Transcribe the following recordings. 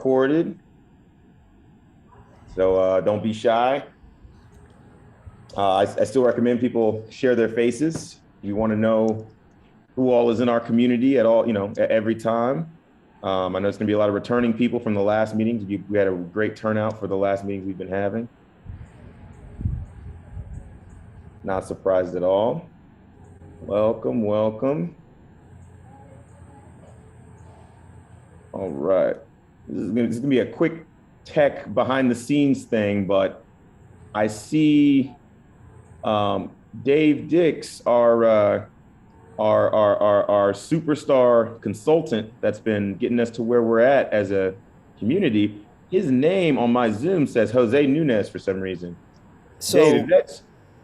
recorded, so don't be shy. I still recommend people share their faces. We want to know who all is in our community at all, at every time. I know it's going to be a lot of returning people from the last meetings. We had a great turnout for the last meetings we've been having. Not surprised at all. Welcome, welcome. All right. This is going to be a quick tech behind the scenes thing, but I see Dave Dix, our superstar consultant that's been getting us to where we're at as a community. His name on my Zoom says Jose Nunez for some reason. So Dave,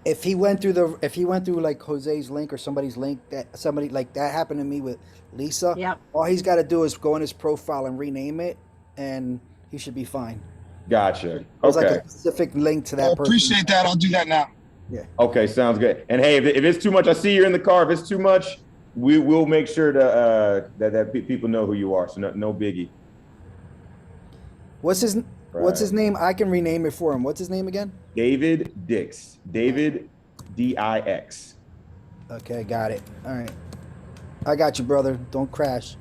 if he went through like Jose's link or somebody's link, that somebody like that happened to me with Lisa. Yep. All he's got to do is go in his profile and rename it, and he should be fine. gotcha. There's Okay. like a specific link to I that person. appreciate that. I'll do that now. Yeah. Okay, sounds good. And hey, if it's too much, I see you're in the car. If it's too much, we will make sure to that people know who you are. So no biggie. What's his name? I can rename it for him. What's his name again? David Dix. David Dix. Okay, got it. All right. I got you, brother. Don't crash.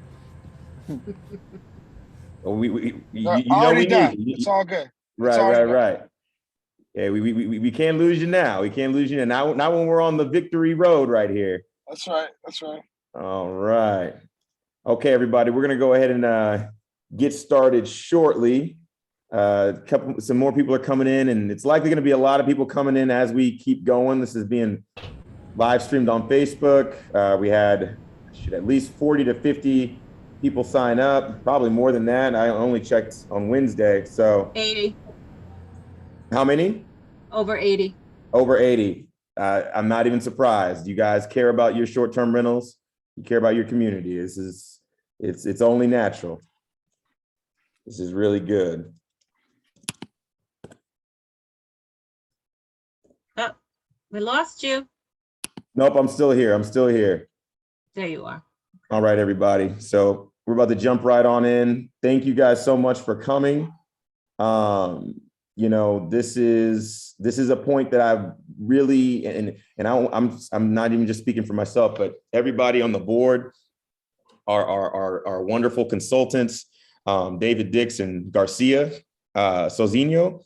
Oh, you Already we done. need. It's all good. Right. Yeah, we can't lose you now. We can't lose you now. Not when we're on the victory road right here. That's right. All right. Okay, everybody, we're gonna go ahead and get started shortly. Some more people are coming in, and it's likely gonna be a lot of people coming in as we keep going. This is being live streamed on Facebook. We had at least 40 to 50 people sign up, probably more than that. I only checked on Wednesday. So 80. How many? Over 80. Over 80. I'm not even surprised. You guys care about your short-term rentals. You care about your community. It's only natural. This is really good. Oh, we lost you. Nope, I'm still here. There you are. All right, everybody. So we're about to jump right on in. Thank you guys so much for coming. This is a point that I've really, and I'm not even just speaking for myself, but everybody on the board, our wonderful consultants, David Dix and Garcia Sozinho,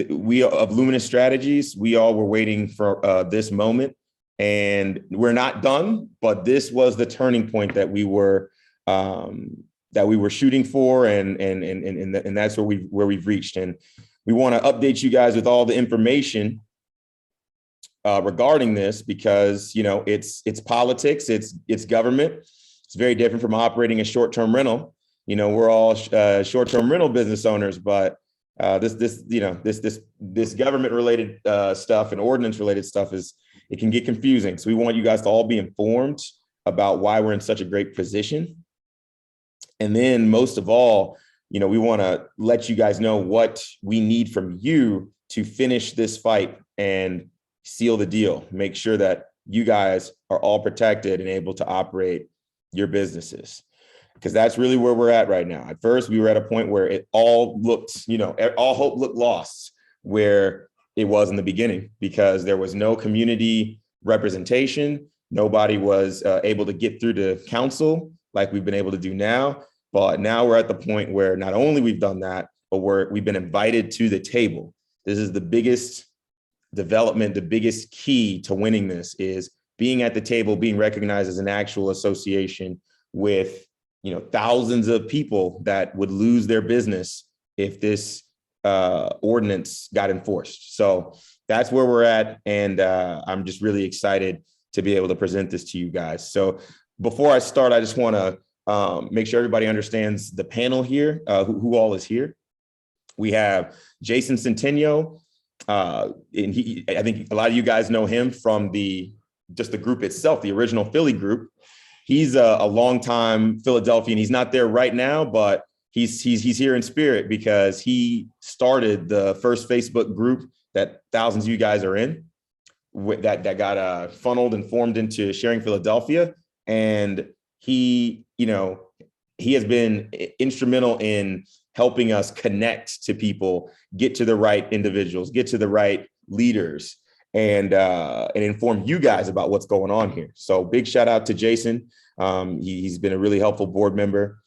we of Luminous Strategies, we all were waiting for this moment, and we're not done, but this was the turning point that we were shooting for, and that's where we've reached. And we want to update you guys with all the information regarding this, because it's politics, it's government. It's very different from operating a short-term rental. We're all short-term rental business owners, but this government-related stuff and ordinance-related stuff it can get confusing. So we want you guys to all be informed about why we're in such a great position. And then most of all, we want to let you guys know what we need from you to finish this fight and seal the deal. Make sure that you guys are all protected and able to operate your businesses, because that's really where we're at right now. At first, we were at a point where it all looked, all hope looked lost, where it was in the beginning, because there was no community representation. Nobody was able to get through to council like we've been able to do now. But now we're at the point where not only we've done that, but we've been invited to the table. This is the biggest development, the biggest key to winning this is being at the table, being recognized as an actual association with, thousands of people that would lose their business if this ordinance got enforced. So that's where we're at. And I'm just really excited to be able to present this to you guys. So before I start, I just want to make sure everybody understands the panel here, who all is here. We have Jason Centennial, and I think a lot of you guys know him from just the group itself, the original Philly group. He's a longtime Philadelphian. He's not there right now, but he's here in spirit, because he started the first Facebook group that thousands of you guys are in, that got funneled and formed into Sharing Philadelphia. And he has been instrumental in helping us connect to people, get to the right individuals, get to the right leaders, and inform you guys about what's going on here. So big shout out to Jason. He's been a really helpful board member.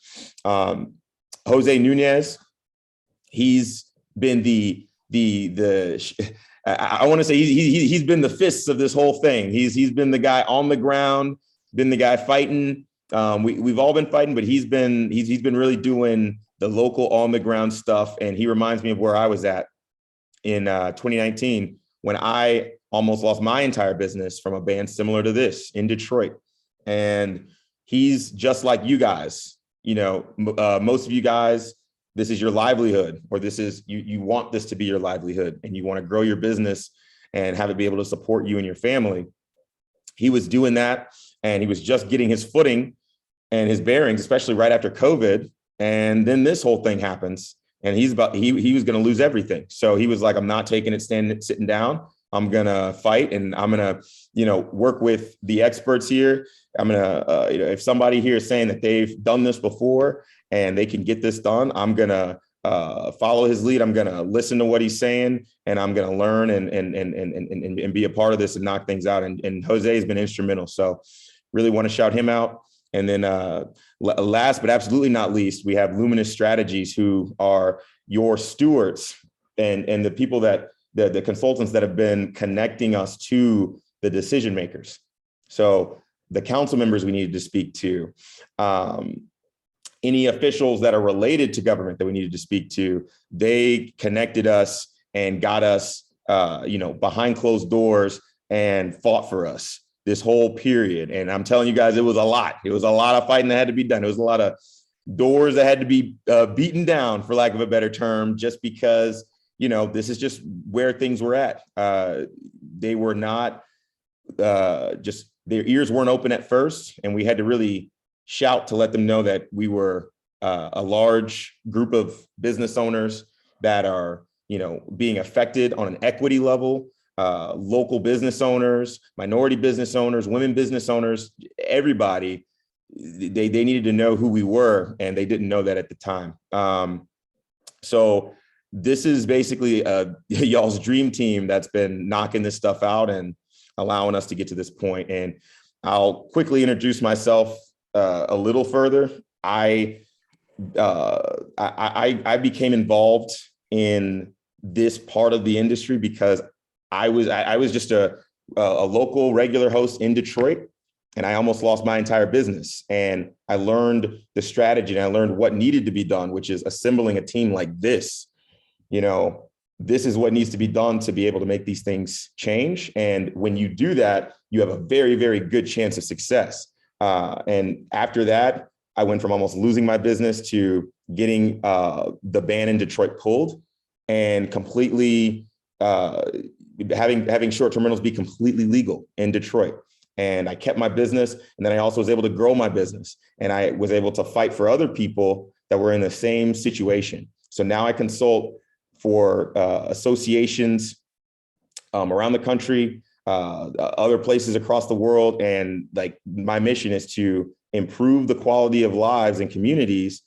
Jose Nunez, he's been I want to say he's been the fists of this whole thing. He's been the guy on the ground, been the guy fighting. We've all been fighting, but he's been really doing the local on the ground stuff. And he reminds me of where I was at in 2019 when I almost lost my entire business from a band similar to this in Detroit. And he's just like you guys. You know, most of you guys, this is your livelihood, or this is you want this to be your livelihood, and you want to grow your business and have it be able to support you and your family. He was doing that, and he was just getting his footing and his bearings, especially right after COVID. And then this whole thing happens, and he was going to lose everything. So he was like, I'm not taking it sitting down. I'm going to fight, and I'm going to, work with the experts here. I'm going to, if somebody here is saying that they've done this before and they can get this done, I'm going to follow his lead. I'm going to listen to what he's saying, and I'm going to learn and be a part of this and knock things out. And Jose has been instrumental. So really want to shout him out. And then last but absolutely not least, we have Luminous Strategies, who are your stewards and the people that the consultants that have been connecting us to the decision makers. So the council members we needed to speak to, any officials that are related to government that we needed to speak to, they connected us and got us, behind closed doors and fought for us this whole period. And I'm telling you guys, it was a lot. It was a lot of fighting that had to be done. It was a lot of doors that had to be beaten down, for lack of a better term, just because, this is just where things were at. They were not their ears weren't open at first. And we had to really shout to let them know that we were a large group of business owners that are, being affected on an equity level. Local business owners, minority business owners, women business owners, everybody, they needed to know who we were, and they didn't know that at the time. So this is basically y'all's dream team that's been knocking this stuff out and allowing us to get to this point. And I'll quickly introduce myself a little further. I became involved in this part of the industry because I was just a local regular host in Detroit, and I almost lost my entire business. And I learned the strategy, and I learned what needed to be done, which is assembling a team like this. This is what needs to be done to be able to make these things change. And when you do that, you have a very, very good chance of success. And after that, I went from almost losing my business to getting the ban in Detroit pulled, and completely having short-term rentals be completely legal in Detroit. And I kept my business, and then I also was able to grow my business, and I was able to fight for other people that were in the same situation. So now I consult for associations around the country, other places across the world. And like, my mission is to improve the quality of lives in communities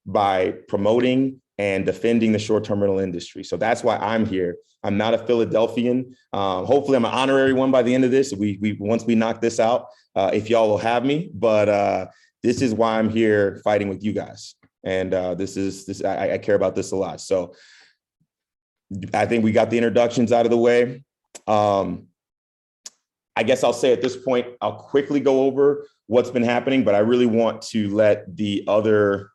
by promoting and defending the short-term rental industry. So that's why I'm here. I'm not a Philadelphian. Hopefully I'm an honorary one by the end of this. Once we knock this out, if y'all will have me, but this is why I'm here fighting with you guys. And I care about this a lot. So I think we got the introductions out of the way. I guess I'll say at this point, I'll quickly go over what's been happening, but I really want to let the other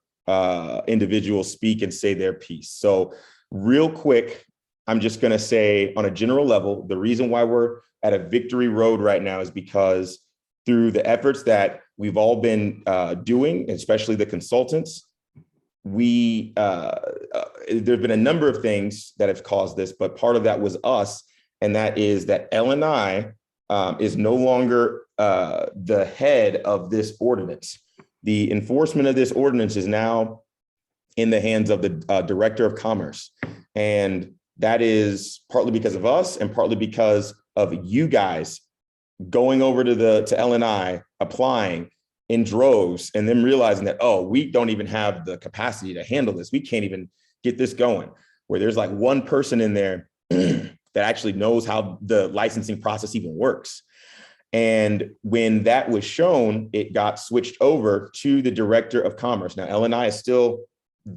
individuals speak and say their piece. So real quick, I'm just going to say on a general level, the reason why we're at a victory road right now is because through the efforts that we've all been doing, especially the consultants, there've been a number of things that have caused this, but part of that was us. And that is that L&I is no longer the head of this ordinance. The enforcement of this ordinance is now in the hands of the Director of Commerce. And that is partly because of us and partly because of you guys going over to L&I, applying, in droves, and them realizing that, oh, we don't even have the capacity to handle this. We can't even get this going, where there's like one person in there that actually knows how the licensing process even works. And when that was shown, it got switched over to the director of commerce. Now, LNI is still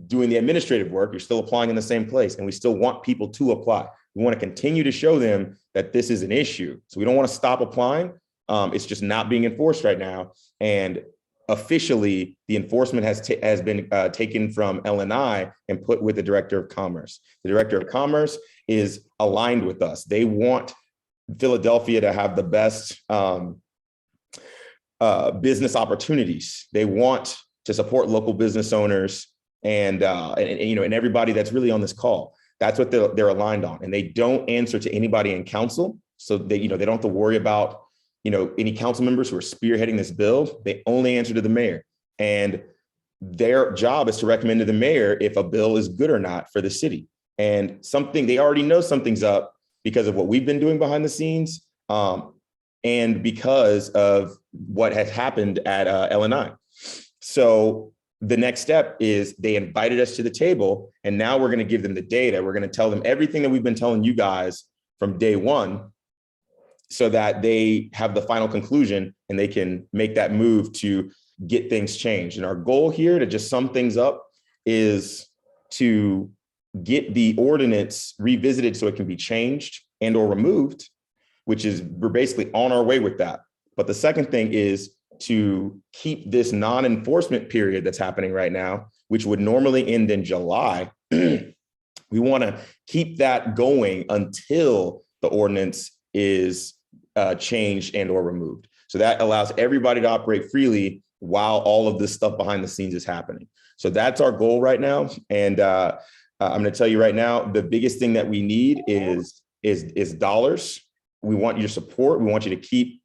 doing the administrative work. You're still applying in the same place, and we still want people to apply. We want to continue to show them that this is an issue. So we don't want to stop applying. It's just not being enforced right now. And officially, the enforcement has been taken from LNI and put with the director of commerce. The director of commerce is aligned with us. They want Philadelphia to have the best business opportunities. They want to support local business owners and everybody that's really on this call. That's what they're aligned on, and they don't answer to anybody in council. So they don't have to worry about any council members who are spearheading this bill. They only answer to the mayor, and their job is to recommend to the mayor if a bill is good or not for the city. And they already know something's up because of what we've been doing behind the scenes, and because of what has happened at LNI. So the next step is they invited us to the table, and now we're going to give them the data. We're going to tell them everything that we've been telling you guys from day one, so that they have the final conclusion and they can make that move to get things changed. And our goal here, to just sum things up, is to get the ordinance revisited so it can be changed and or removed, which is, we're basically on our way with that. But the second thing is to keep this non-enforcement period that's happening right now, which would normally end in July. We want to keep that going until the ordinance is changed and or removed. So that allows everybody to operate freely while all of this stuff behind the scenes is happening. So that's our goal right now. And I'm going to tell you right now, the biggest thing that we need is dollars. We want your support. We want you to keep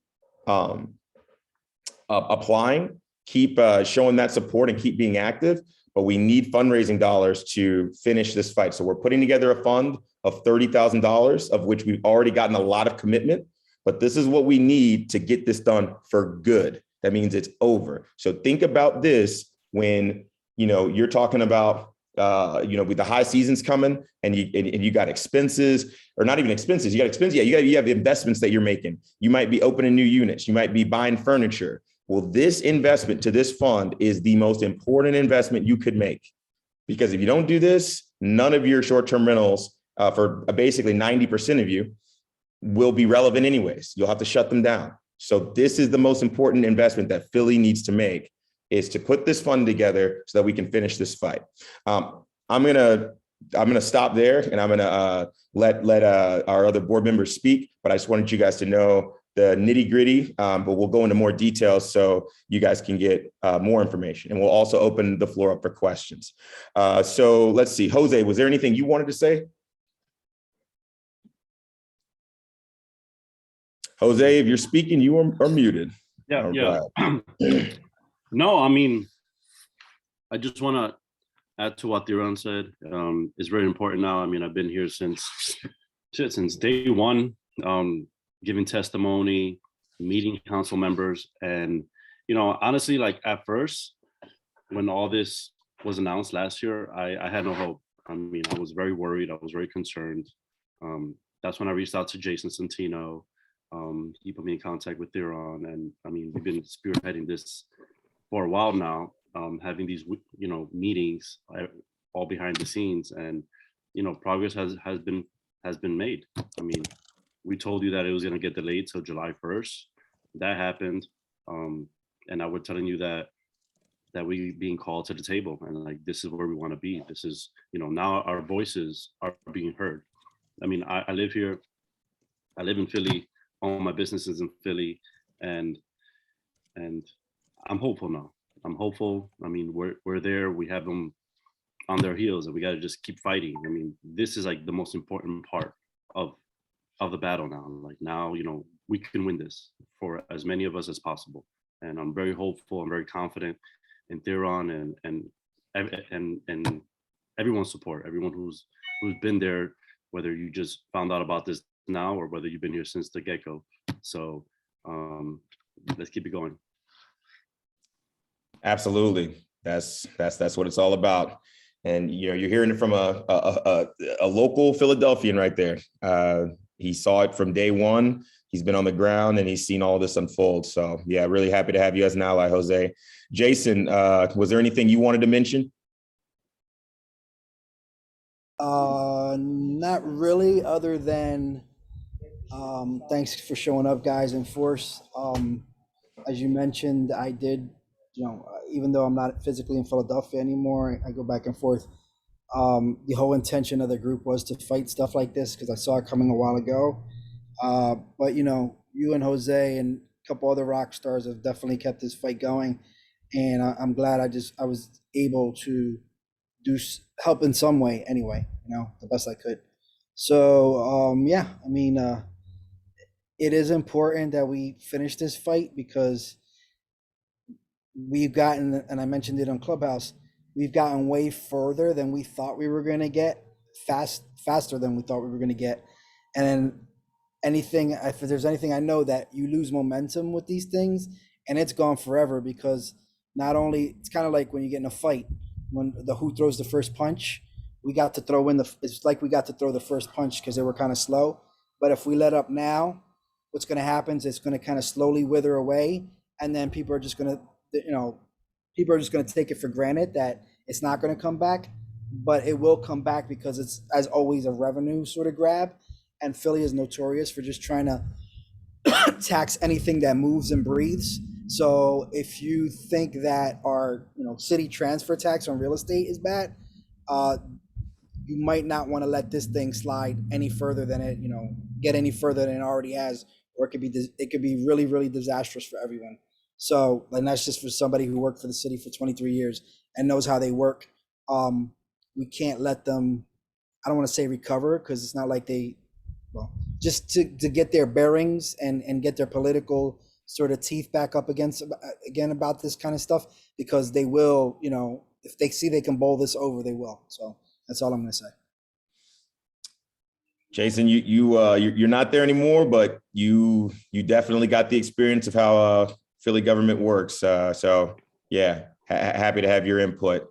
applying, keep showing that support, and keep being active. But we need fundraising dollars to finish this fight. So we're putting together a fund of $30,000, of which we've already gotten a lot of commitment. But this is what we need to get this done for good. That means it's over. So think about this when you're talking about with the high seasons coming, and you got expenses, or not even expenses. You got expenses. Yeah, you have investments that you're making. You might be opening new units. You might be buying furniture. Well, this investment to this fund is the most important investment you could make, because if you don't do this, none of your short-term rentals for basically 90% of you will be relevant anyways. You'll have to shut them down. So this is the most important investment that Philly needs to make, is to put this fund together so that we can finish this fight. I'm gonna stop there, and I'm gonna let our other board members speak. But I just wanted you guys to know the nitty gritty, but we'll go into more details so you guys can get more information. And we'll also open the floor up for questions. So let's see, Jose, was there anything you wanted to say? Jose, if you're speaking, you are muted. Yeah. No, I mean, I just want to add to what Theron said. It's very important now. I mean, I've been here since day one, giving testimony, meeting council members. And, honestly, like at first, when all this was announced last year, I had no hope. I mean, I was very worried. I was very concerned. That's when I reached out to Jason Santino. He put me in contact with Theron. And I mean, we've been spearheading this for a while now, having these, meetings all behind the scenes, and, progress has been made. I mean, we told you that it was going to get delayed till July 1st. That happened. And now we're telling you that we being called to the table, and like, this is where we want to be. This is, now our voices are being heard. I mean, I live here. I live in Philly. All my businesses in Philly, and I'm hopeful now. I'm hopeful. I mean, we're there. We have them on their heels, and we got to just keep fighting. I mean, this is like the most important part of the battle now. Like now, we can win this for as many of us as possible. And I'm very hopeful. I'm very confident in Theron and everyone's support. Everyone who's been there, whether you just found out about this now or whether you've been here since the get-go. So let's keep it going. Absolutely. That's what it's all about. And you know, you're hearing it from a local Philadelphian right there. He saw it from day one. He's been on the ground and he's seen all this unfold. So yeah, really happy to have you as an ally, Jose. Jason, was there anything you wanted to mention? Not really, other than thanks for showing up, guys, in force. As you mentioned, I did, even though I'm not physically in Philadelphia anymore, I go back and forth. The whole intention of the group was to fight stuff like this because I saw it coming a while ago. But you and Jose and a couple other rock stars have definitely kept this fight going, and I'm glad I was able to help in some way anyway, the best I could. So yeah, I mean, it is important that we finish this fight because we've gotten, and I mentioned it on Clubhouse, we've gotten way further than we thought we were going to get, faster than we thought we were going to get. And then if there's anything I know, that you lose momentum with these things and it's gone forever, because not only, it's kind of like when you get in a fight, when who throws the first punch, we got to throw in it's like we got to throw the first punch because they were kind of slow. But if we let up now, what's going to happen is it's going to kind of slowly wither away. And then people are just going to take it for granted that it's not going to come back, but it will come back because it's, as always, a revenue sort of grab. And Philly is notorious for just trying to tax anything that moves and breathes. So if you think that our city transfer tax on real estate is bad, you might not want to let this thing slide any further than it, get any further than it already has, or it could be really, really disastrous for everyone. So, and that's just for somebody who worked for the city for 23 years and knows how they work. We can't let them, I don't want to say recover, because it's not like just to get their bearings and get their political sort of teeth back up again about this kind of stuff, because they will, if they see they can bowl this over, they will. So that's all I'm going to say. Jason, you're not there anymore, but you definitely got the experience of how Philly government works. So yeah, happy to have your input.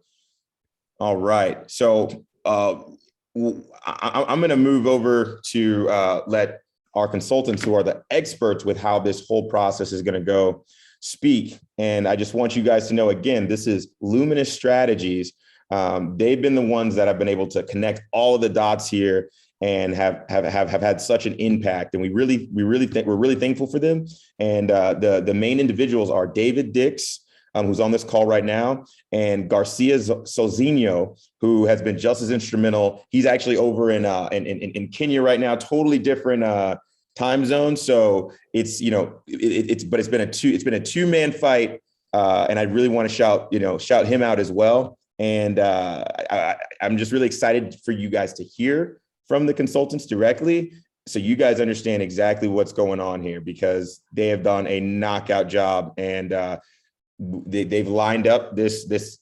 All right, so I'm going to move over to let our consultants, who are the experts with how this whole process is going to go, speak. And I just want you guys to know, again, this is Luminous Strategies. They've been the ones that have been able to connect all of the dots here and have had such an impact. And we're really thankful for them. And the main individuals are David Dix, who's on this call right now, and Garcia Sozinho, who has been just as instrumental. He's actually over in Kenya right now, totally different time zone. So it's been a two-man fight, and I really want to shout him out as well. And I'm just really excited for you guys to hear from the consultants directly, so you guys understand exactly what's going on here, because they have done a knockout job, and they've lined up this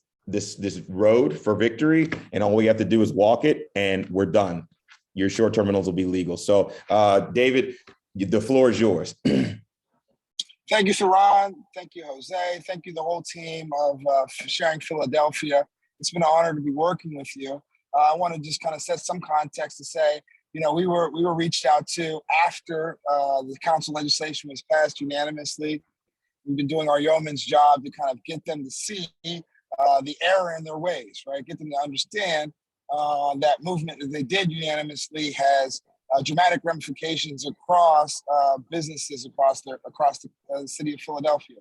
road for victory, and all we have to do is walk it, and we're done. Your short terminals will be legal. So, David, the floor is yours. Thank you, Saran. Thank you, Jose. Thank you, the whole team of Sharing Philadelphia. It's been an honor to be working with you. I want to just kind of set some context to say, we were reached out to after the council legislation was passed unanimously. We've been doing our yeoman's job to kind of get them to see the error in their ways, right? Get them to understand that movement that they did unanimously has dramatic ramifications across businesses across the city of Philadelphia.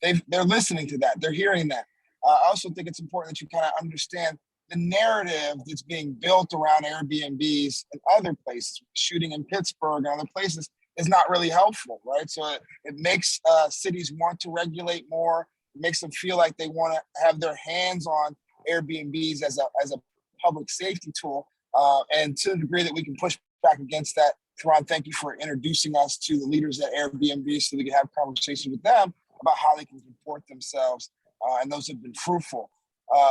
They're listening to that. They're hearing that. I also think it's important that you kind of understand the narrative that's being built around Airbnbs and other places. Shooting in Pittsburgh and other places is not really helpful, right? So it makes cities want to regulate more. It makes them feel like they want to have their hands on Airbnbs as a public safety tool. And to the degree that we can push back against that, Theron, thank you for introducing us to the leaders at Airbnb so we can have conversations with them about how they can comport themselves. And those have been fruitful.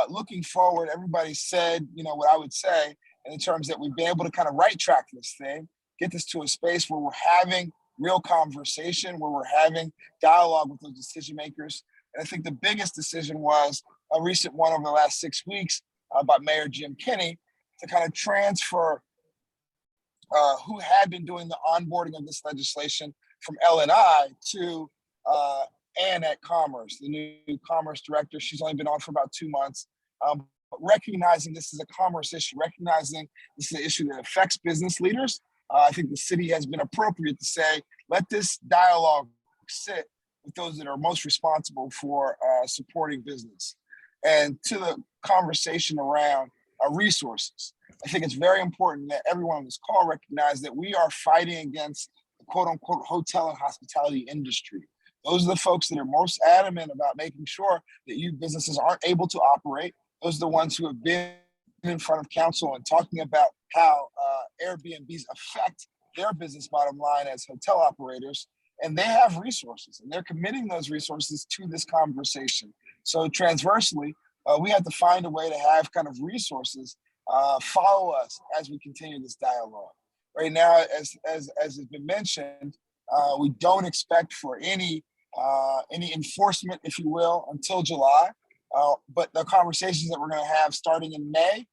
Looking forward, everybody said, what I would say in terms that we've been able to kind of right track this thing, get this to a space where we're having real conversation, where we're having dialogue with those decision makers. And I think the biggest decision was a recent one over the last 6 weeks by Mayor Jim Kinney to kind of transfer who had been doing the onboarding of this legislation from L&I to Annette Commerce, the new commerce director. She's only been on for about 2 months. But recognizing this is a commerce issue, recognizing this is an issue that affects business leaders, I think the city has been appropriate to say, let this dialogue sit with those that are most responsible for supporting business. And to the conversation around resources, I think it's very important that everyone on this call recognize that we are fighting against the quote unquote hotel and hospitality industry. Those are the folks that are most adamant about making sure that you businesses aren't able to operate. Those are the ones who have been in front of council and talking about how Airbnbs affect their business bottom line as hotel operators. And they have resources and they're committing those resources to this conversation. So transversely, we have to find a way to have kind of resources follow us as we continue this dialogue. Right now, as has been mentioned, we don't expect for any enforcement, if you will, until July. But the conversations that we're going to have starting in May,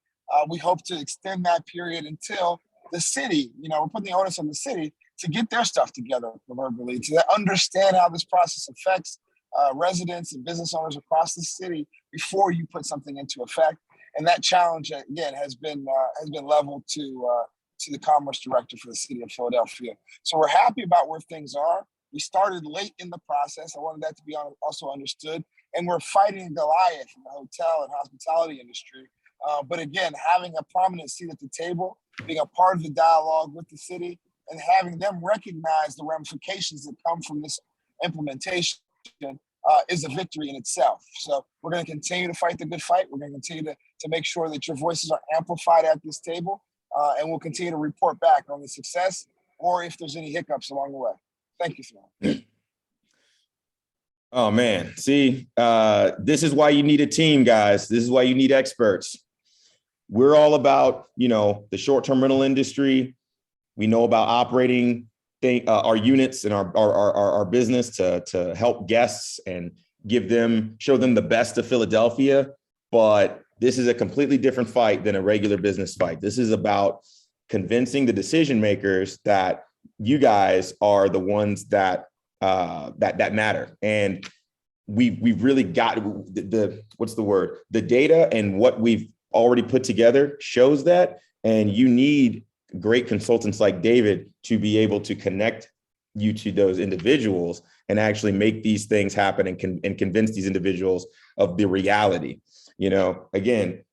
we hope to extend that period until the city, we're putting the onus on the city to get their stuff together, proverbially, to understand how this process affects residents and business owners across the city before you put something into effect. And that challenge, again, has been leveled to the commerce director for the city of Philadelphia. So we're happy about where things are. We started late in the process. I wanted that to be also understood. And we're fighting Goliath in the hotel and hospitality industry. But again, having a prominent seat at the table, being a part of the dialogue with the city, and having them recognize the ramifications that come from this implementation is a victory in itself. So we're going to continue to fight the good fight. We're going to continue to make sure that your voices are amplified at this table, and we'll continue to report back on the success or if there's any hiccups along the way. Thank you, Phil. Oh man, see, this is why you need a team, guys. This is why you need experts. We're all about, the short-term rental industry. We know about operating our units and our business to help guests and show them the best of Philadelphia. But this is a completely different fight than a regular business fight. This is about convincing the decision makers that you guys are the ones that matter. And we've really got the data, and what we've already put together shows that. And you need great consultants like David to be able to connect you to those individuals and actually make these things happen and convince these individuals of the reality. Again,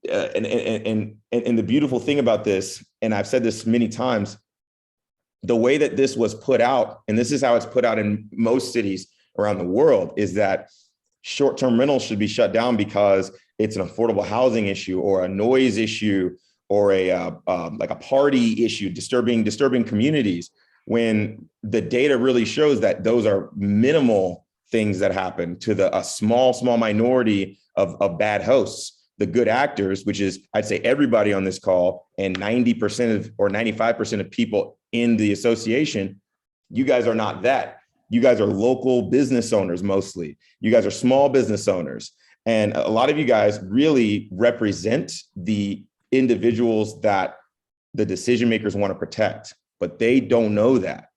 and the beautiful thing about this, and I've said this many times, the way that this was put out, and this is how it's put out in most cities around the world, is that short-term rentals should be shut down because it's an affordable housing issue or a noise issue or like a party issue, disturbing communities, when the data really shows that those are minimal things that happen to a small minority of bad hosts. The good actors, which is, I'd say, everybody on this call, and 90% or 95% of people in the association, you guys are not that. You guys are local business owners mostly. You guys are small business owners. And a lot of you guys really represent the individuals that the decision makers want to protect, but they don't know that.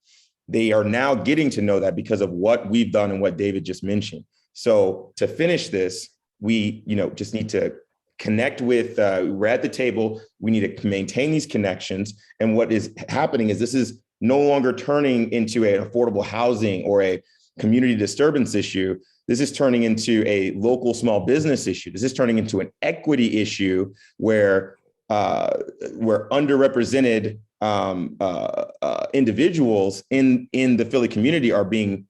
They are now getting to know that because of what we've done and what David just mentioned. So to finish this, we just need to connect with, we're at the table, we need to maintain these connections. And what is happening is this is no longer turning into an affordable housing or a community disturbance issue. This is turning into a local small business issue. This is turning into an equity issue where underrepresented individuals in the Philly community are being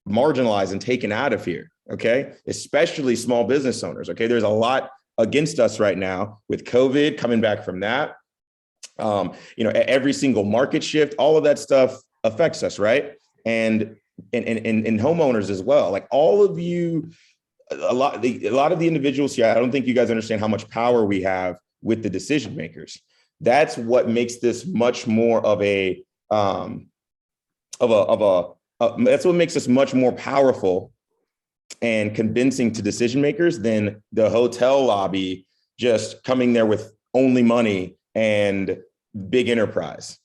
marginalized and taken out of here. Okay, especially small business owners. Okay, there's a lot against us right now with COVID coming back from that. Every single market shift, all of that stuff affects us, right? And homeowners as well. Like all of you, a lot of the individuals here, I don't think you guys understand how much power we have with the decision makers. That's what makes this much more of that's what makes us much more powerful and convincing to decision makers than the hotel lobby just coming there with only money and big enterprise.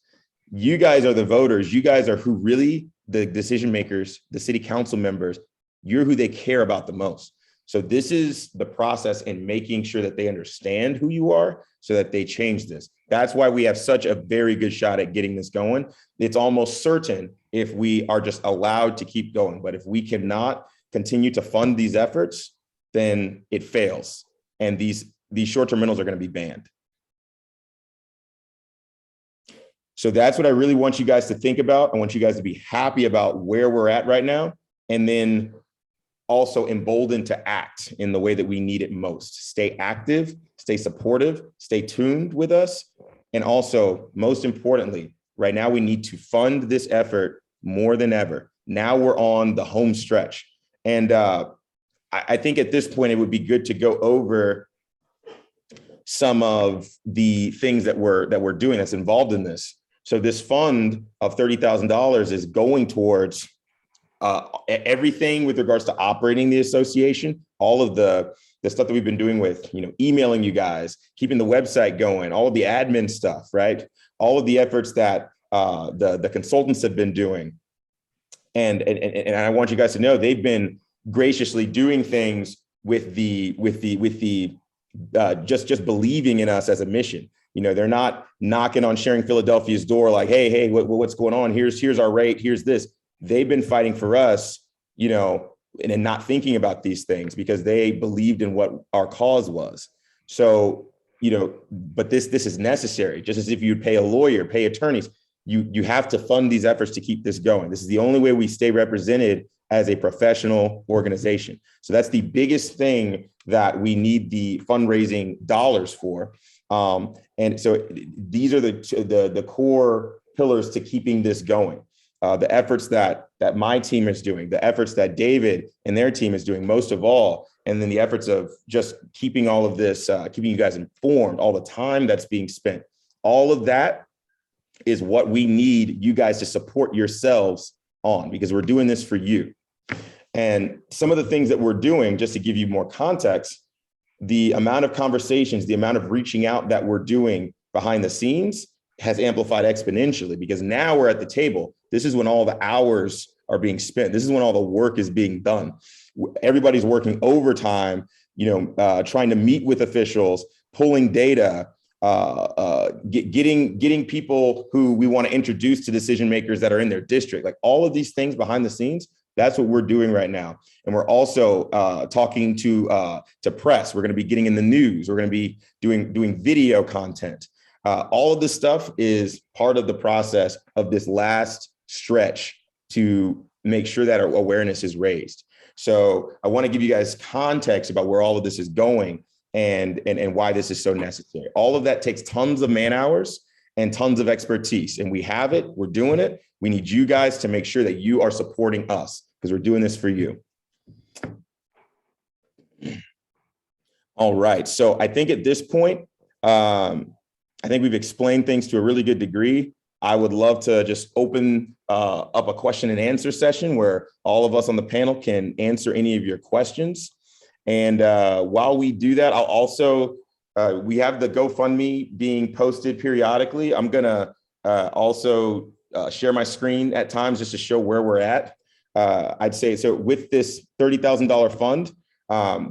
You guys are the voters. You guys are who really, the decision makers, the city council members, you're who they care about the most. So this is the process in making sure that they understand who you are so that they change this. That's why we have such a very good shot at getting this going. It's almost certain if we are just allowed to keep going. But if we cannot continue to fund these efforts, then it fails. And these short-term rentals are going to be banned. So that's what I really want you guys to think about. I want you guys to be happy about where we're at right now, and then also emboldened to act in the way that we need it most. Stay active, stay supportive, stay tuned with us. And also, most importantly, right now we need to fund this effort more than ever. Now we're on the home stretch. And I think at this point, it would be good to go over some of the things that we're doing that's involved in this. So this fund of $30,000 is going towards everything with regards to operating the association, all of the stuff that we've been doing with, emailing you guys, keeping the website going, all of the admin stuff, right? All of the efforts that the consultants have been doing. And I want you guys to know they've been graciously doing things with the just believing in us as a mission. They're not knocking on Sharing Philadelphia's door like, hey, what's going on? Here's our rate. Here's this. They've been fighting for us, and not thinking about these things because they believed in what our cause was. So, but this is necessary. Just as if you'd pay a lawyer, pay attorneys, you have to fund these efforts to keep this going. This is the only way we stay represented as a professional organization. So that's the biggest thing that we need the fundraising dollars for. And so these are the core pillars to keeping this going. The efforts that my team is doing, the efforts that David and their team is doing most of all, and then the efforts of just keeping all of this, keeping you guys informed, all the time that's being spent. All of that is what we need you guys to support yourselves on, because we're doing this for you. And some of the things that we're doing, just to give you more context, the amount of conversations, the amount of reaching out that we're doing behind the scenes has amplified exponentially, because now we're at the table. This is when all the hours are being spent. This is when all the work is being done. Everybody's working overtime, trying to meet with officials, pulling data, getting people who we want to introduce to decision makers that are in their district. Like all of these things behind the scenes, that's what we're doing right now. And we're also talking to press. We're going to be getting in the news. We're going to be doing video content. All of this stuff is part of the process of this last stretch to make sure that our awareness is raised. So I want to give you guys context about where all of this is going and why this is so necessary. All of that takes tons of man hours and tons of expertise, and we have it. We're doing it. We need you guys to make sure that you are supporting us, because we're doing this for you. All right. So I think at this point, I think we've explained things to a really good degree. I would love to just open up a question and answer session where all of us on the panel can answer any of your questions. And while we do that, I'll also, we have the GoFundMe being posted periodically. I'm gonna also share my screen at times just to show where we're at. I'd say, so with this $30,000 fund,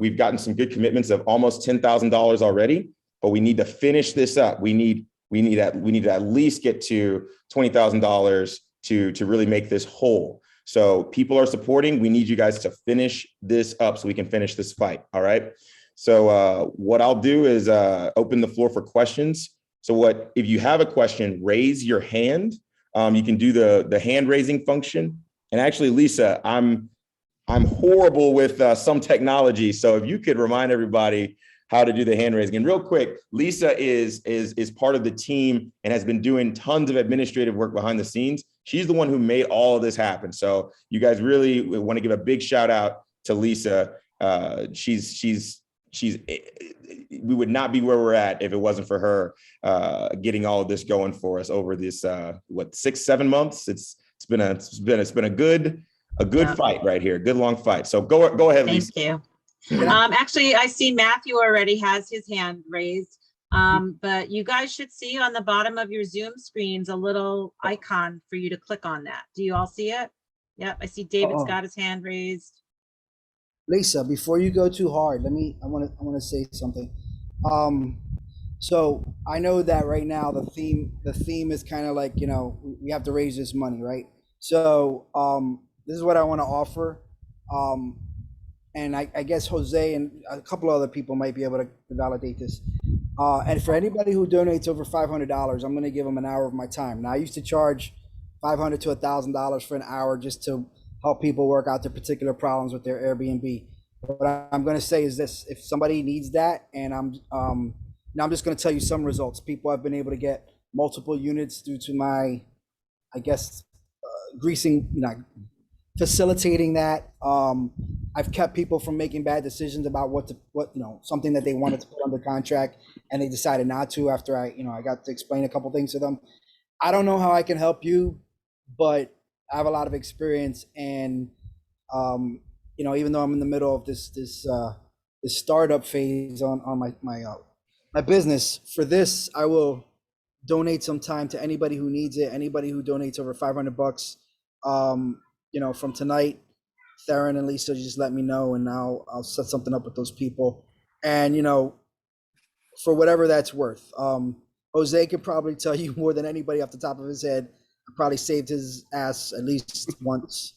we've gotten some good commitments of almost $10,000 already, but we need to finish this up. We need to at least get to $20,000 to really make this whole. So people are supporting. We need you guys to finish this up so we can finish this fight. All right. So what I'll do is open the floor for questions. So if you have a question, raise your hand. You can do the hand raising function. And actually, Lisa, I'm horrible with some technology. So if you could remind everybody how to do the hand raising. And real quick, Lisa is part of the team and has been doing tons of administrative work behind the scenes. She's the one who made all of this happen. So you guys really want to give a big shout out to Lisa. We would not be where we're at if it wasn't for her getting all of this going for us over this 6-7 months. It's been a good a good Yeah. fight right here, good long fight. So go ahead, Lisa. Thank you. Actually, I see Matthew already has his hand raised. But you guys should see on the bottom of your Zoom screens a little icon for you to click on that. Do you all see it? Yep, I see David's got his hand raised. Lisa, before you go too hard, I want to say something. So I know that right now the theme is kind of like, we have to raise this money, right? So this is what I want to offer. And I guess Jose and a couple other people might be able to validate this. And for anybody who donates over $500, I'm going to give them an hour of my time. Now, I used to charge $500 to $1,000 for an hour just to help people work out their particular problems with their Airbnb. What I'm going to say is this: if somebody needs that, and now I'm just going to tell you some results. People have been able to get multiple units due to my, I guess, facilitating that. I've kept people from making bad decisions about what something that they wanted to put under contract and they decided not to after I got to explain a couple things to them. I don't know how I can help you, but I have a lot of experience, and even though I'm in the middle of this startup phase on my business, for this I will donate some time to anybody who needs it. Anybody who donates over $500, from tonight, Theron and Lisa, just let me know, and I'll set something up with those people. And for whatever that's worth, Jose could probably tell you more than anybody off the top of his head. I probably saved his ass at least once.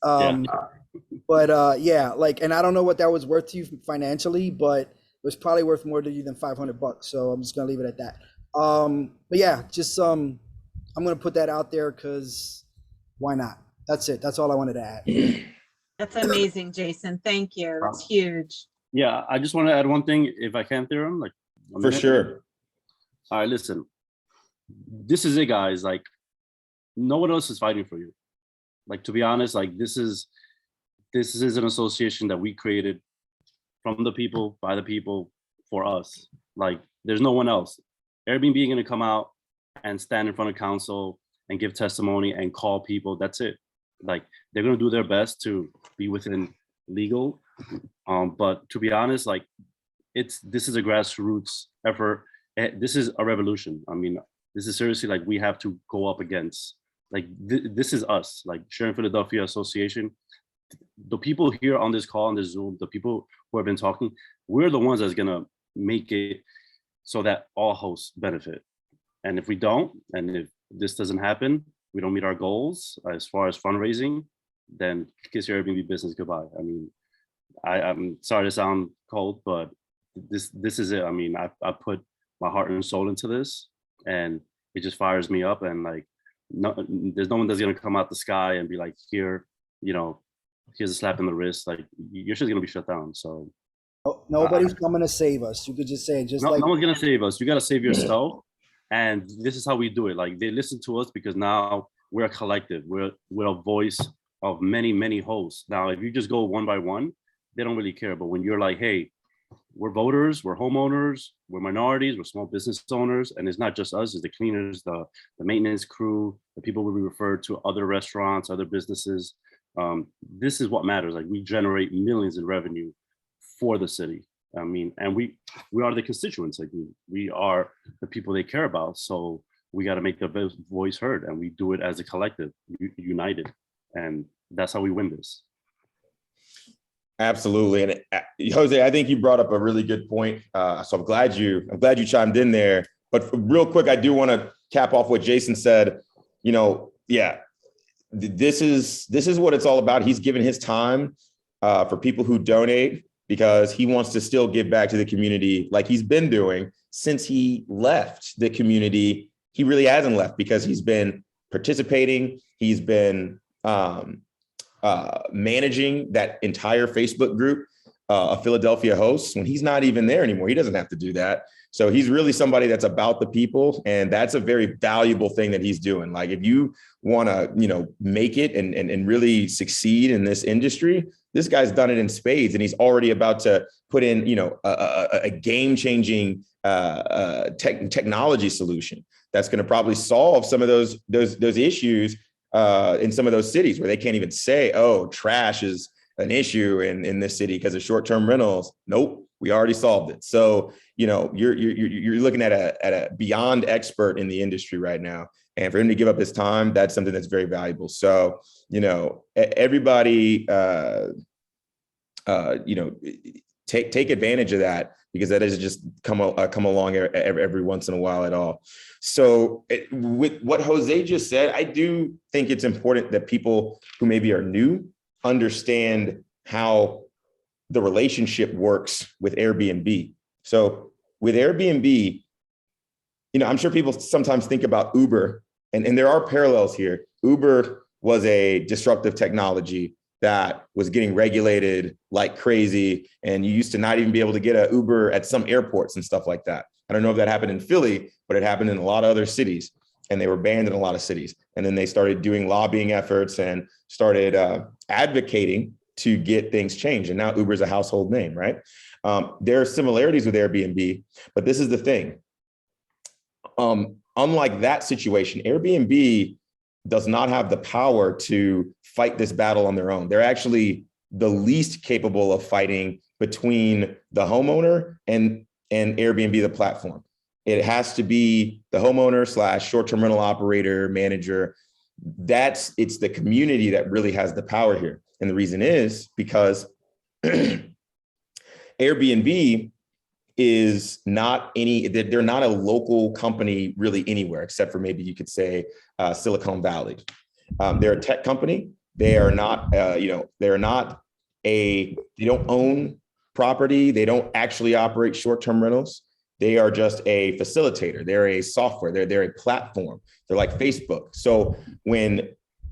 But and I don't know what that was worth to you financially, but it was probably worth more to you than $500. So I'm just gonna leave it at that. But yeah, just I'm gonna put that out there because why not? That's it. That's all I wanted to add. That's amazing, Jason. Thank you. It's huge. Yeah, I just want to add one thing, if I can, Theron. For sure. All right, listen. This is it, guys. Like, no one else is fighting for you. Like, to be honest, like this is an association that we created from the people, by the people, for us. Like, there's no one else. Airbnb going to come out and stand in front of council and give testimony and call people. That's it. Like, they're going to do their best to be within legal. But to be honest, like, this is a grassroots effort. This is a revolution. I mean, this is seriously, like, we have to go up against, like, this is us, like Sharing Philadelphia Association. The people here on this call, on this Zoom, the people who have been talking, we're the ones that's going to make it so that all hosts benefit. And if we don't, and if this doesn't happen, we don't meet our goals as far as fundraising, then kiss your Airbnb business goodbye. I mean, I'm sorry to sound cold, but this is it. I mean, I put my heart and soul into this, and it just fires me up. And like, there's no one that's gonna come out the sky and be like, here's a slap in the wrist. Like, your shit's gonna be shut down. So Nobody's coming to save us. You could just say it. No one's gonna save us. You gotta save yourself. And this is how we do it. Like, they listen to us because now we're a collective. We're a voice of many, many hosts. Now, if you just go one by one, they don't really care. But when you're like, hey, we're voters, we're homeowners, we're minorities, we're small business owners, and it's not just us, it's the cleaners, the maintenance crew, the people we refer to, other restaurants, other businesses. This is what matters. Like, we generate millions in revenue for the city. I mean, and we are the constituents. Like, we are the people they care about. So we got to make their voice heard, and we do it as a collective, united, and that's how we win this. Absolutely. And Jose, I think you brought up a really good point. So I'm glad you chimed in there. But real quick, I do want to cap off what Jason said. This is what it's all about. He's given his time for people who donate, because he wants to still give back to the community like he's been doing since he left the community. He really hasn't left, because he's been participating. He's been managing that entire Facebook group of Philadelphia hosts when he's not even there anymore. He doesn't have to do that. So he's really somebody that's about the people, and that's a very valuable thing that he's doing. Like, if you want to, make it and really succeed in this industry, this guy's done it in spades, and he's already about to put in, a game-changing technology solution that's going to probably solve some of those issues in some of those cities where they can't even say, oh, trash is an issue in this city because of short-term rentals. Nope, we already solved it. So, you know, you're looking at a beyond expert in the industry right now. And for him to give up his time, that's something that's very valuable. So, you know, everybody, you know, take advantage of that, because that doesn't just come along every once in a while at all. So with what Jose just said, I do think it's important that people who maybe are new understand how the relationship works with Airbnb. So with Airbnb, you know, I'm sure people sometimes think about Uber, and there are parallels here. Uber was a disruptive technology that was getting regulated like crazy. And you used to not even be able to get an Uber at some airports and stuff like that. I don't know if that happened in Philly, but it happened in a lot of other cities, and they were banned in a lot of cities. And then they started doing lobbying efforts and started advocating to get things changed. And now Uber is a household name, right? There are similarities with Airbnb, but this is the thing. Unlike that situation, Airbnb does not have the power to fight this battle on their own. They're actually the least capable of fighting between the homeowner and Airbnb, the platform. It has to be the homeowner / short-term rental operator, manager. It's the community that really has the power here. And the reason is because Airbnb is not they're not a local company really anywhere, except for maybe you could say Silicon Valley. They're a tech company. They are not, you know, they don't own property. They don't actually operate short-term rentals. They are just a facilitator. They're a software. They're a platform. They're like Facebook. So when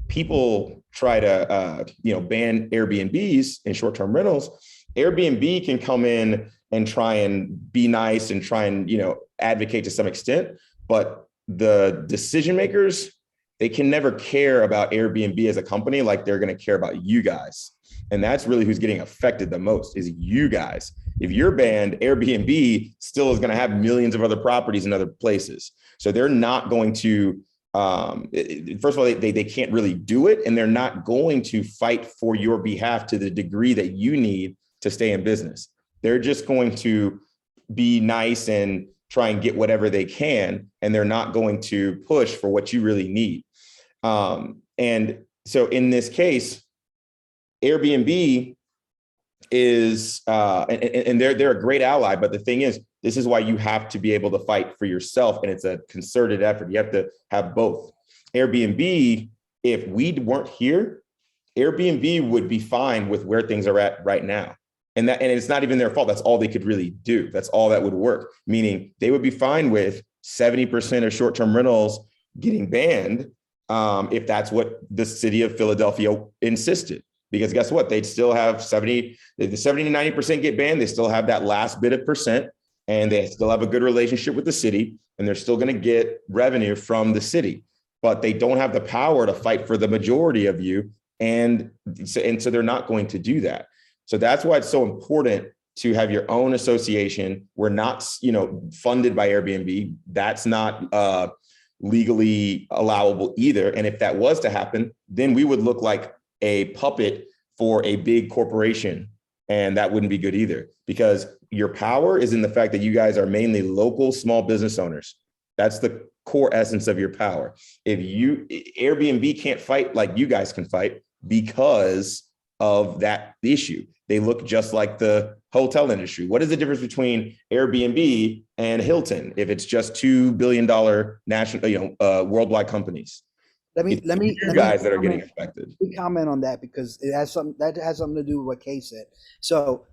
people try to, you know, ban Airbnbs and short-term rentals, Airbnb can come in and try and be nice and try and, you know, advocate to some extent, but the decision makers, they can never care about Airbnb as a company like they're going to care about you guys. And that's really who's getting affected the most, is you guys. If you're banned, Airbnb still is going to have millions of other properties in other places. So they're not going to, first of all, they can't really do it, and they're not going to fight for your behalf to the degree that you need to stay in business. They're just going to be nice and try and get whatever they can, and they're not going to push for what you really need. And so in this case, Airbnb is, and they're a great ally, but the thing is, this is why you have to be able to fight for yourself, and it's a concerted effort. You have to have both. Airbnb, if we weren't here, Airbnb would be fine with where things are at right now. And it's not even their fault. That's all they could really do. That's all that would work. Meaning they would be fine with 70% of short-term rentals getting banned if that's what the city of Philadelphia insisted. Because guess what? They'd still have the 70 to 90% get banned. They still have that last bit of percent, and they still have a good relationship with the city, and they're still going to get revenue from the city. But they don't have the power to fight for the majority of you. And so they're not going to do that. So that's why it's so important to have your own association. We're not, you know, funded by Airbnb. That's not legally allowable either. And if that was to happen, then we would look like a puppet for a big corporation. And that wouldn't be good either, because your power is in the fact that you guys are mainly local small business owners. That's the core essence of your power. Airbnb can't fight like you guys can fight because of that issue. They look just like the hotel industry. What is the difference between Airbnb and Hilton if it's just $2 billion national, worldwide companies? Let me guys that are getting affected. Let me comment on that, because it has something to do with what Kay said. So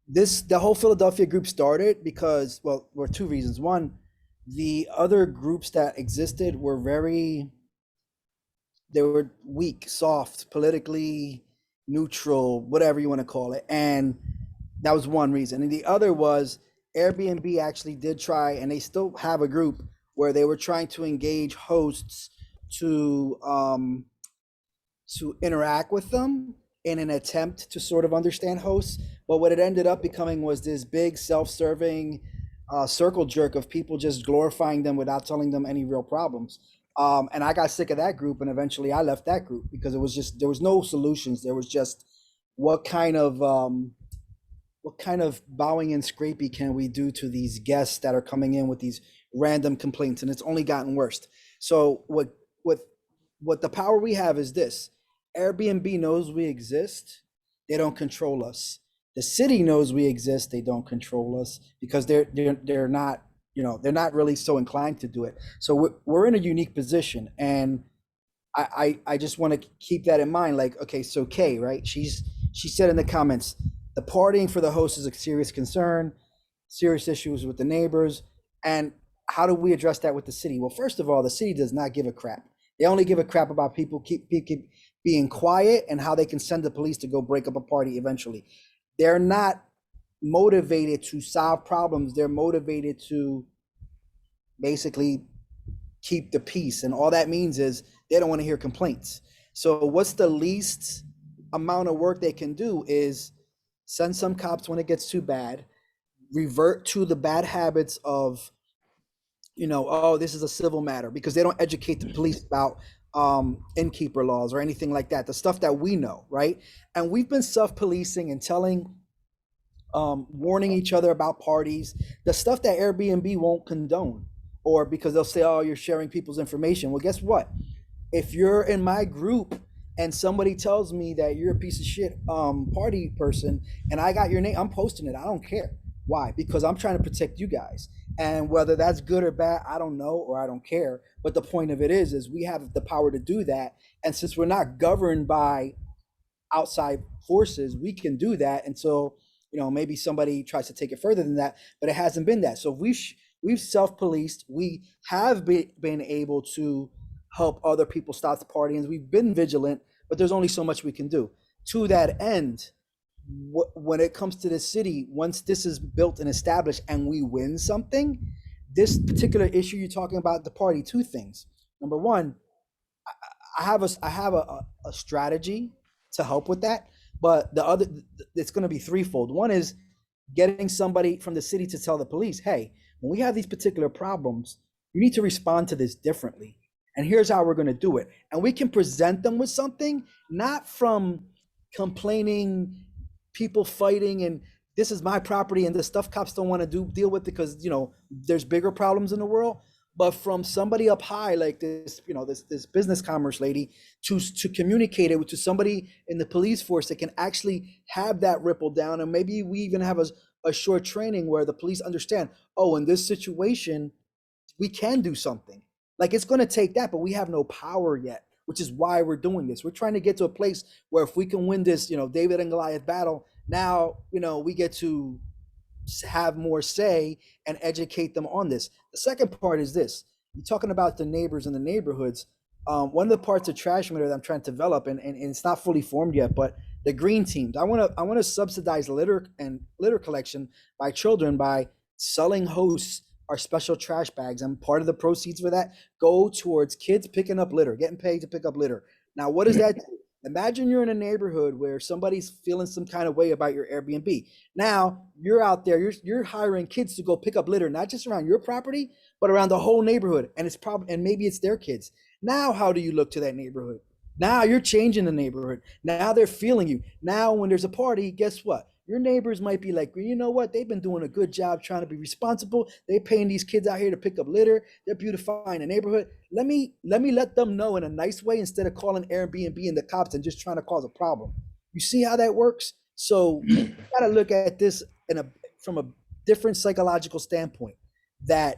the whole Philadelphia group started because, well, there were two reasons. One, the other groups that existed were they were weak, soft, politically neutral, whatever you want to call it. And that was one reason. And the other was Airbnb actually did try, and they still have a group where they were trying to engage hosts to interact with them in an attempt to sort of understand hosts. But what it ended up becoming was this big self-serving circle jerk of people just glorifying them without telling them any real problems. And I got sick of that group, and eventually I left that group because it was just there was no solutions. There was just what kind of bowing and scrapey can we do to these guests that are coming in with these random complaints, and it's only gotten worse. So what the power we have is this: Airbnb knows we exist, they don't control us. The city knows we exist, they don't control us because they're not, you know, they're not really so inclined to do it. So we're in a unique position, and I just want to keep that in mind. Like, okay, so Kay, right? She said in the comments, the partying for the host is a serious concern, serious issues with the neighbors, and how do we address that with the city? Well, first of all, the city does not give a crap. They only give a crap about people keep being quiet and how they can send the police to go break up a party eventually. They're not motivated to solve problems. They're motivated to basically keep the peace. And all that means is they don't want to hear complaints. So what's the least amount of work they can do is send some cops when it gets too bad, revert to the bad habits of, you know, oh, this is a civil matter, because they don't educate the police about innkeeper laws or anything like that, the stuff that we know, right? And we've been self-policing and telling, warning each other about parties, the stuff that Airbnb won't condone, or because they'll say, oh, you're sharing people's information. Well, guess what? If you're in my group and somebody tells me that you're a piece of shit party person and I got your name, I'm posting it. I don't care. Why? Because I'm trying to protect you guys. And whether that's good or bad, I don't know, or I don't care. But the point of it is we have the power to do that. And since we're not governed by outside forces, we can do that until, you know, maybe somebody tries to take it further than that, but it hasn't been that. So we've self-policed. We have been able to help other people stop the party, and we've been vigilant, but there's only so much we can do. To that end, when it comes to the city, once this is built and established and we win something, this particular issue you're talking about, the party, two things. Number one, I have a strategy to help with that, but the other, it's going to be threefold. One is getting somebody from the city to tell the police, hey, when we have these particular problems, you need to respond to this differently. And here's how we're going to do it. And we can present them with something, not from complaining, people fighting, and this is my property and the stuff cops don't want to deal with because, you know, there's bigger problems in the world, but from somebody up high like this, you know, this business commerce lady to communicate it to somebody in the police force that can actually have that ripple down. And maybe we even have a short training where the police understand, oh, in this situation, we can do something. Like, it's going to take that, but we have no power yet, which is why we're doing this. We're trying to get to a place where if we can win this, you know, David and Goliath battle, now, you know, we get to have more say and educate them on this. The second part is this: you're talking about the neighbors in the neighborhoods. One of the parts of Trash Meter that I'm trying to develop, and it's not fully formed yet, but the green teams. I want to subsidize litter collection by children by selling hosts our special trash bags, and part of the proceeds for that go towards kids picking up litter, getting paid to pick up litter. Now, what does that do? Imagine you're in a neighborhood where somebody's feeling some kind of way about your Airbnb. Now you're out there, you're hiring kids to go pick up litter, not just around your property, but around the whole neighborhood. And it's probably, and maybe it's their kids. Now, how do you look to that neighborhood? Now you're changing the neighborhood. Now they're feeling you. Now, when there's a party, guess what? Your neighbors might be like, you know what? They've been doing a good job trying to be responsible. They're paying these kids out here to pick up litter. They're beautifying the neighborhood. Let me let them know in a nice way instead of calling Airbnb and the cops and just trying to cause a problem. You see how that works? So you got to look at this from a different psychological standpoint. That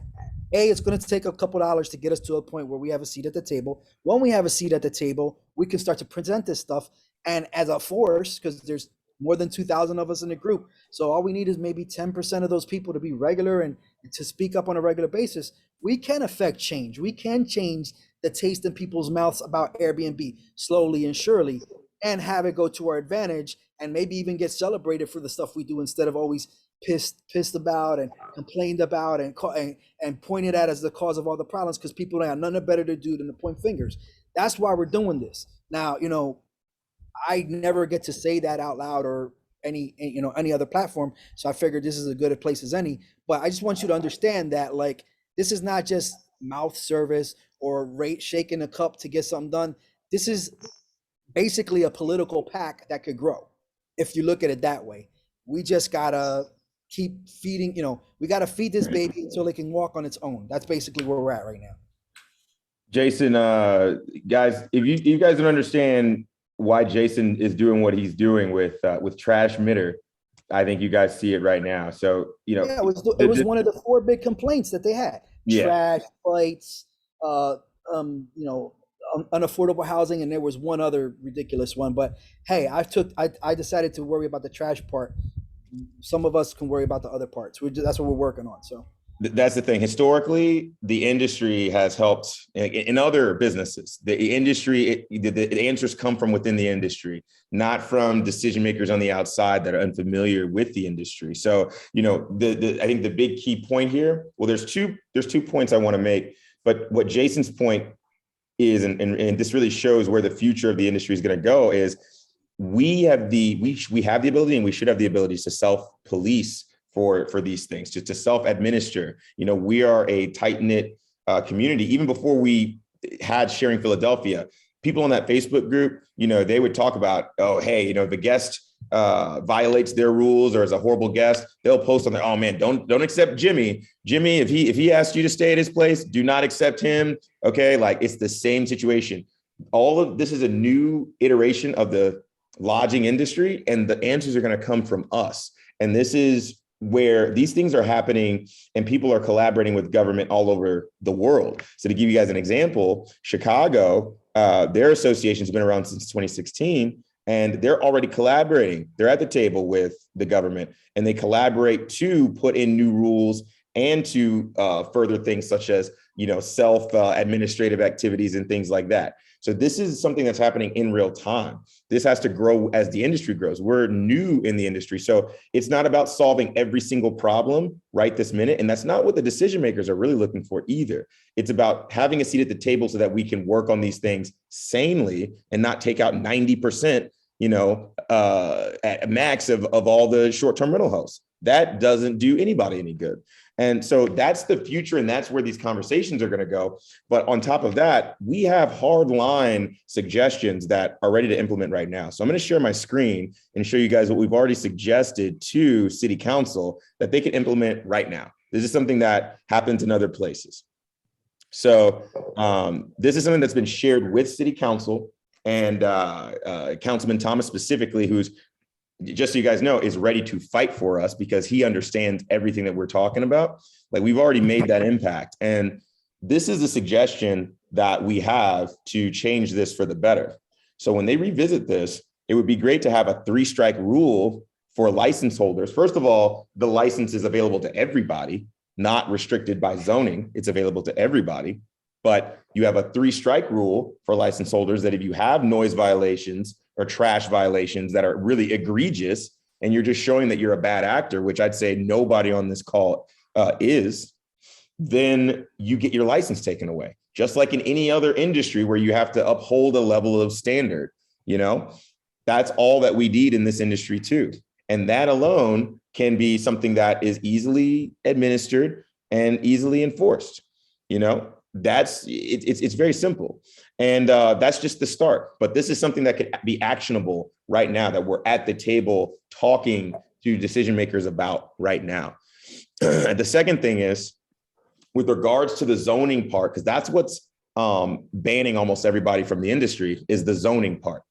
it's going to take a couple dollars to get us to a point where we have a seat at the table. When we have a seat at the table, we can start to present this stuff. And as a force, because there's more than 2,000 of us in the group. So all we need is maybe 10% of those people to be regular and to speak up on a regular basis. We can affect change. We can change the taste in people's mouths about Airbnb slowly and surely, and have it go to our advantage, and maybe even get celebrated for the stuff we do instead of always pissed about and complained about and pointed at as the cause of all the problems, because people don't have nothing better to do than to point fingers. That's why we're doing this. Now, you know, I never get to say that out loud or any other platform. So I figured this is as good a place as any. But I just want you to understand that, like, this is not just mouth service or rate shaking a cup to get something done. This is basically a political pack that could grow if you look at it that way. We just gotta keep feeding, we gotta feed this baby until it can walk on its own. That's basically where we're at right now. Jason, guys, if you guys don't understand why Jason is doing what he's doing with Trash Mitter, I think you guys see it right now. So, Yeah, it was one of the 4 big complaints that they had. Yeah. Trash, fights, unaffordable housing, and there was one other ridiculous one. But hey, I decided to worry about the trash part. Some of us can worry about the other parts. That's what we're working on. So that's the thing. Historically, the industry has helped in other businesses. The industry, the answers come from within the industry, not from decision makers on the outside that are unfamiliar with the industry. So, I think the big key point here, well, there's two points I want to make, but what Jason's point is, and this really shows where the future of the industry is going to go, is we have the ability, and we should have the ability to self-police for these things, to self-administer. We are a tight-knit community. Even before we had Sharing Philadelphia, people in that Facebook group, they would talk about, oh, hey, if a guest violates their rules or is a horrible guest, they'll post on there, oh man, don't accept Jimmy. Jimmy, if he asks you to stay at his place, do not accept him. Okay, like it's the same situation. All of this is a new iteration of the lodging industry, and the answers are going to come from us. And this is where these things are happening, and people are collaborating with government all over the world. So to give you guys an example, Chicago, their association's been around since 2016, and they're already collaborating. They're at the table with the government, and they collaborate to put in new rules and to further things such as, self-administrative activities and things like that. So this is something that's happening in real time. This has to grow as the industry grows. We're new in the industry. So it's not about solving every single problem right this minute. And that's not what the decision makers are really looking for either. It's about having a seat at the table so that we can work on these things sanely and not take out 90%, at max of all the short-term rental hosts. That doesn't do anybody any good. And so that's the future, and that's where these conversations are going to go. But on top of that, we have hard line suggestions that are ready to implement right now. So I'm going to share my screen and show you guys what we've already suggested to City Council that they can implement right now. This is something that happens in other places. So this is something that's been shared with City Council, and Councilman Thomas specifically, who's, just so you guys know, is ready to fight for us because he understands everything that we're talking about. Like, we've already made that impact. And this is a suggestion that we have to change this for the better. So when they revisit this, it would be great to have a 3-strike rule for license holders. First of all, the license is available to everybody, not restricted by zoning. It's available to everybody. But you have a 3-strike rule for license holders that if you have noise violations or trash violations that are really egregious, and you're just showing that you're a bad actor, which I'd say nobody on this call is, then you get your license taken away. Just like in any other industry where you have to uphold a level of standard, that's all that we need in this industry too. And that alone can be something that is easily administered and easily enforced. It's very simple. And that's just the start. But this is something that could be actionable right now, that we're at the table talking to decision makers about right now. The second thing is, with regards to the zoning part, because that's what's banning almost everybody from the industry, is the zoning part.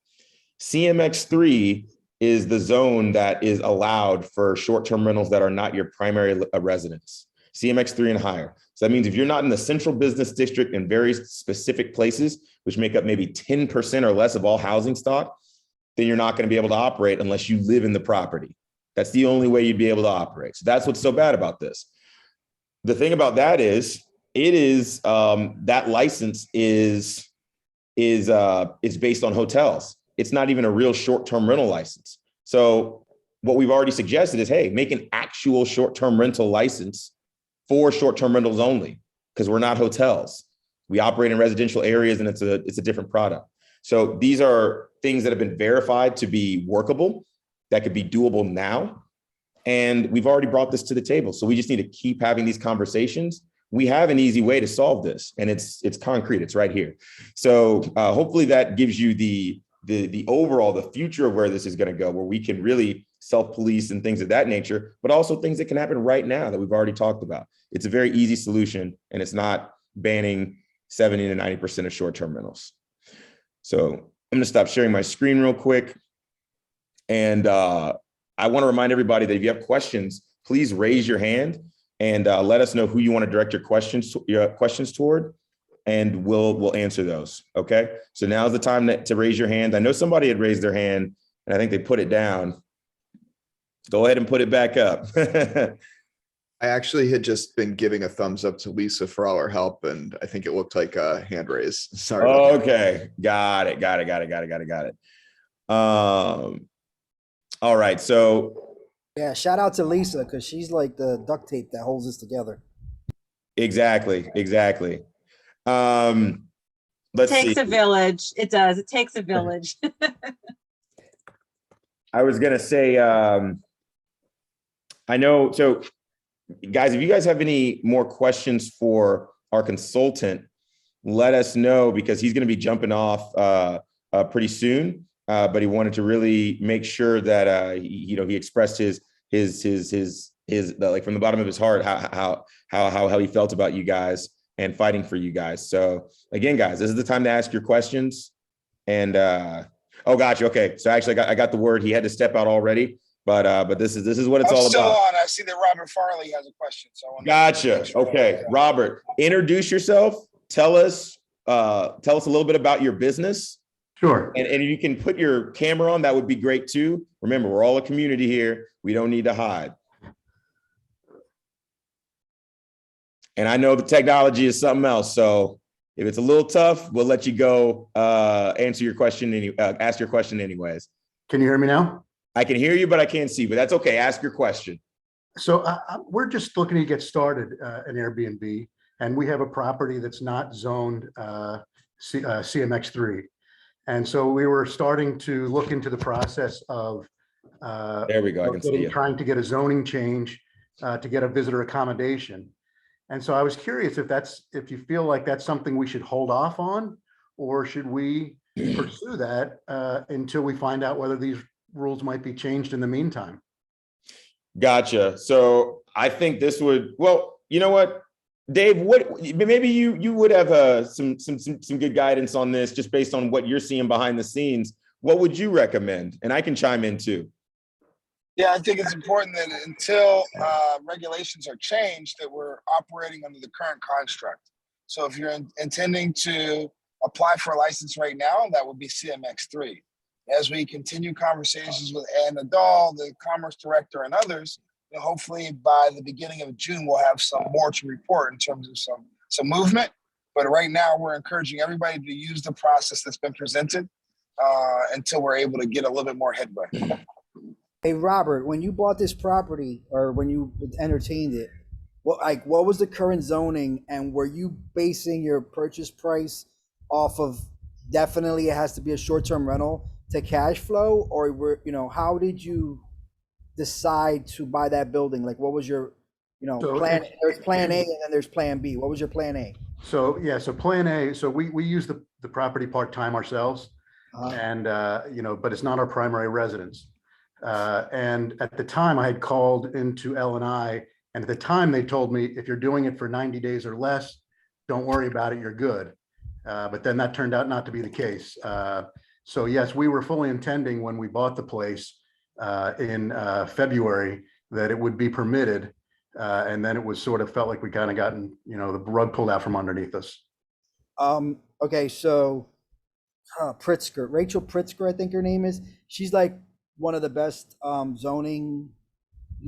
CMX3 is the zone that is allowed for short-term rentals that are not your primary residence. CMX3 and higher. So that means if you're not in the central business district in very specific places, which make up maybe 10% or less of all housing stock, then you're not going to be able to operate unless you live in the property. That's the only way you'd be able to operate. So that's what's so bad about this. The thing about that is, that license is based on hotels. It's not even a real short-term rental license. So what we've already suggested is, hey, make an actual short-term rental license for short-term rentals only, because we're not hotels. We operate in residential areas, and it's a different product. So these are things that have been verified to be workable, that could be doable now. And we've already brought this to the table. So we just need to keep having these conversations we have an easy way to solve this, and it's concrete. It's right here. So hopefully that gives you the overall, the future of where this is going to go, where we can really self-police and things of that nature, but also things that can happen right now that we've already talked about. It's a very easy solution, and it's not banning 70 to 90% of short-term rentals. So I'm going to stop sharing my screen real quick. And I want to remind everybody that if you have questions, please raise your hand and let us know who you want to direct your questions toward, and we'll answer those. Okay. So now's the time to raise your hand. I know somebody had raised their hand and I think they put it down. Go ahead and put it back up. I actually had just been giving a thumbs up to Lisa for all her help, and I think it looked like a hand raise. Sorry. about that. Okay. Got it. All right. So Yeah, shout out to Lisa because she's like the duct tape that holds us together. exactly. It Let's see. takes a village. It does. It takes a village. I was gonna say, I know. So, guys, if you guys have any more questions for our consultant, let us know, because he's gonna be jumping off pretty soon. But he wanted to really make sure that he expressed his like from the bottom of his heart how he felt about you guys and fighting for you guys. So again, guys, this is the time to ask your questions. And oh, gotcha. Okay, so actually, I got the word. He had to step out already, but this is what it's I'm all still about. on. I see that Robert Farley has a question. So I want to Gotcha. make sure Okay, that- Robert, introduce yourself. Tell us a little bit about your business. Sure. And if you can put your camera on, that would be great too. Remember, we're all a community here. We don't need to hide. And I know the technology is something else. So if it's a little tough, we'll let you go ask your question anyways. Can you hear me now? I can hear you, but I can't see, but that's okay. Ask your question. So we're just looking to get started an Airbnb, and we have a property that's not zoned CMX3. And so we were starting to look into the process of There we go. I can see you. trying to get a zoning change to get a visitor accommodation. And so I was curious if you feel like that's something we should hold off on, or should we pursue that until we find out whether these rules might be changed in the meantime? Gotcha. So I think this would, well, you know what, Dave, maybe you would have some good guidance on this just based on what you're seeing behind the scenes. What would you recommend? And I can chime in too. Yeah, I think it's important that until regulations are changed, that we're operating under the current construct. So if you're intending to apply for a license right now, that would be CMX3. As we continue conversations with Ann Nadal, the Commerce Director, and others, hopefully by the beginning of June, we'll have some more to report in terms of some movement. But right now, we're encouraging everybody to use the process that's been presented until we're able to get a little bit more headway. Hey, Robert, when you bought this property or when you entertained it, what was the current zoning, and were you basing your purchase price off of definitely it has to be a short-term rental to cash flow, or how did you decide to buy that building? Like, what was your, So plan? it's- There's plan A and then there's plan B. What was your plan A? So, yeah, so plan A, so we use the property part-time ourselves, and, but it's not our primary residence. And at the time I had called into L&I, and at the time they told me, if you're doing it for 90 days or less, don't worry about it, you're good. But then that turned out not to be the case. So yes, we were fully intending when we bought the place in February that it would be permitted. And then it was sort of felt like we kind of gotten, the rug pulled out from underneath us. Okay, so Pritzker, Rachel Pritzker, I think her name is. She's like one of the best zoning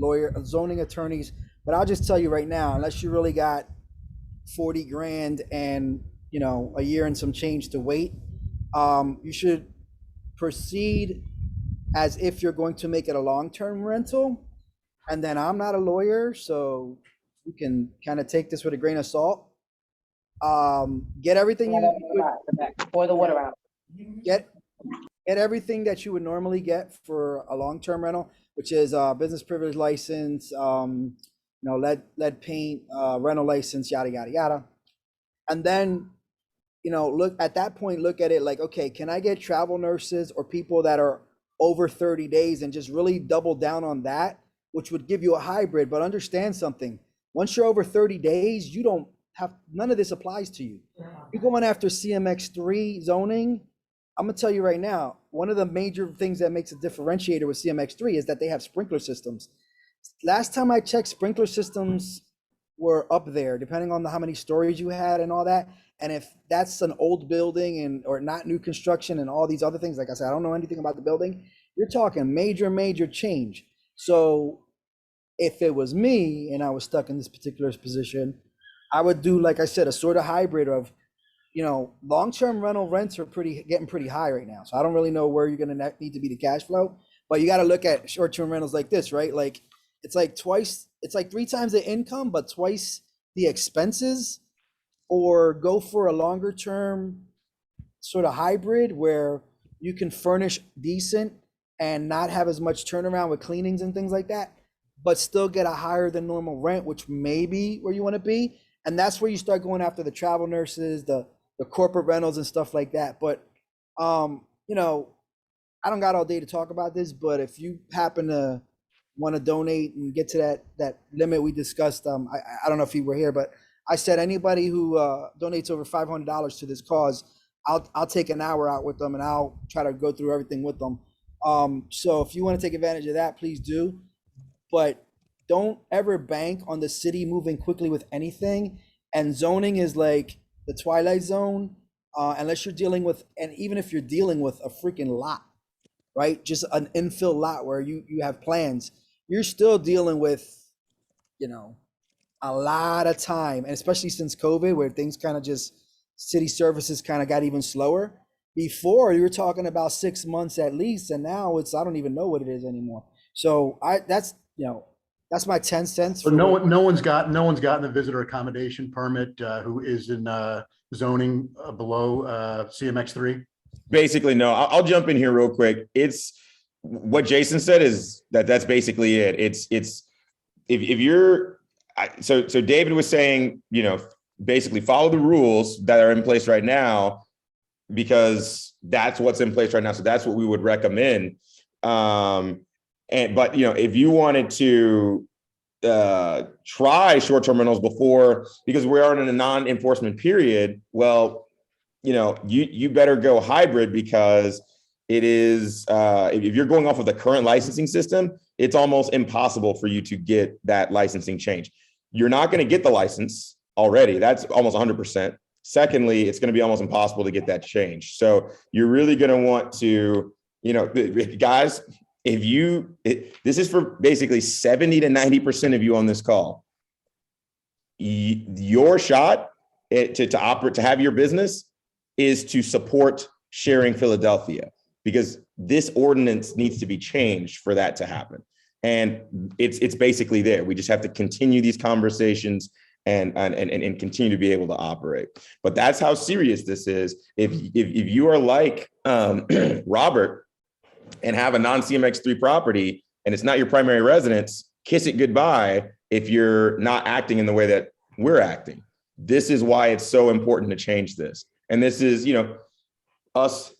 attorneys. But I'll just tell you right now, unless you really got 40 grand and a year and some change to wait, you should proceed as if you're going to make it a long-term rental. And then I'm not a lawyer, so you can kind of take this with a grain of salt. Get everything Pour the water out. get everything that you would normally get for a long-term rental, which is a business privilege license, lead paint, rental license, yada, yada, yada. And then, look at that point, look at it like, okay, can I get travel nurses or people that are over 30 days and just really double down on that, which would give you a hybrid. But understand something, once you're over 30 days, you don't have, none of this applies to you. You're going after CMX3 zoning. I'm gonna tell you right now, one of the major things that makes a differentiator with CMX3 is that they have sprinkler systems. Last time I checked, sprinkler systems were up there, depending on how many stories you had and all that. And if that's an old building and or not new construction and all these other things, like I said, I don't know anything about the building. You're talking major change. So if it was me and I was stuck in this particular position, I would do, like I said, a sort of hybrid of, long-term rental rents are getting pretty high right now. So I don't really know where you're going to need to be the cash flow, but you got to look at short-term rentals like this, right? Like it's like 3 times the income, but twice the expenses. Or go for a longer term sort of hybrid where you can furnish decent and not have as much turnaround with cleanings and things like that, but still get a higher than normal rent, which may be where you want to be. And that's where you start going after the travel nurses, the corporate rentals and stuff like that. But, I don't got all day to talk about this, but if you happen to want to donate and get to that limit we discussed, I don't know if you were here, but I said anybody who donates over $500 to this cause, I'll take an hour out with them and I'll try to go through everything with them. So if you want to take advantage of that, please do. But don't ever bank on the city moving quickly with anything. And zoning is like the twilight zone, unless you're dealing with, and even if you're dealing with a freaking lot, right? Just an infill lot where you have plans, you're still dealing with, a lot of time, and especially since COVID, where things kind of just city services kind of got even slower. Before you were talking about 6 months at least, and now it's I don't even know what it is anymore. So that's my 10 cents. So no one's gotten the visitor accommodation permit who is in zoning below CMX3. Basically, no. I'll jump in here real quick. It's what Jason said is that's basically it. It's if you're. So David was saying, basically follow the rules that are in place right now, because that's what's in place right now. So that's what we would recommend. But if you wanted to try short-term rentals before, because we are in a non-enforcement period, well, you better go hybrid, because it is if you're going off of the current licensing system, it's almost impossible for you to get that licensing change. You're not going to get the license already. That's almost 100%. Secondly, it's going to be almost impossible to get that change. So you're really going to want to, guys, this is for basically 70 to 90% of you on this call. Your shot to operate, to have your business, is to support Sharing Philadelphia, because this ordinance needs to be changed for that to happen. And it's basically there. We just have to continue these conversations and continue to be able to operate. But that's how serious this is. If you are like Robert and have a non-CMX3 property and it's not your primary residence, kiss it goodbye if you're not acting in the way that we're acting. This is why it's so important to change this. And this is, us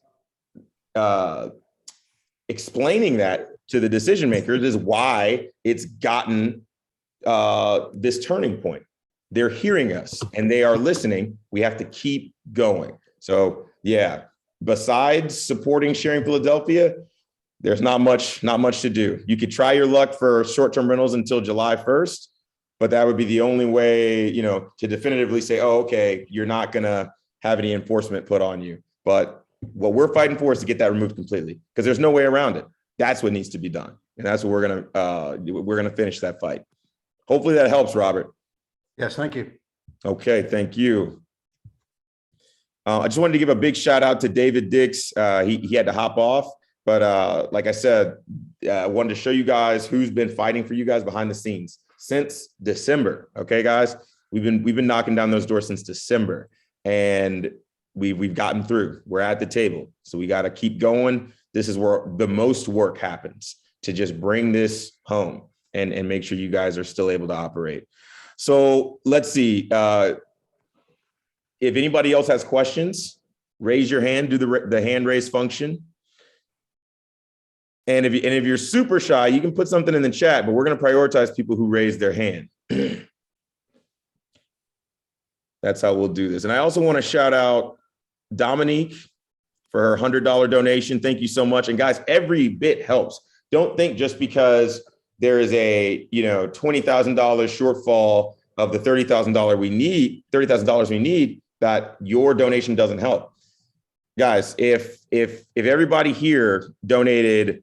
explaining that to the decision makers is why it's gotten this turning point. They're hearing us and they are listening. We have to keep going. So yeah, besides supporting Sharing Philadelphia, there's not much to do. You could try your luck for short-term rentals until July 1st, but that would be the only way, to definitively say, oh, okay, you're not gonna have any enforcement put on you. But what we're fighting for is to get that removed completely, because there's no way around it. That's what needs to be done. And that's what we're gonna finish that fight. Hopefully that helps, Robert. Yes, thank you. Okay, thank you. I just wanted to give a big shout out to David Dix. He had to hop off, but like I said, I wanted to show you guys who's been fighting for you guys behind the scenes since December. Okay, guys, we've been knocking down those doors since December, and we've gotten through. We're at the table, so we got to keep going. This is where the most work happens, to just bring this home. and make sure you guys are still able to operate. So let's see. If anybody else has questions, raise your hand, do the hand raise function. And if you're super shy, you can put something in the chat, but we're going to prioritize people who raise their hand. That's how we'll do this. And I also want to shout out Dominique for her $100 donation. Thank you so much. And guys, every bit helps. Don't think just because there is a $20,000 shortfall of the $30,000 we need that your donation doesn't help. Guys, if everybody here donated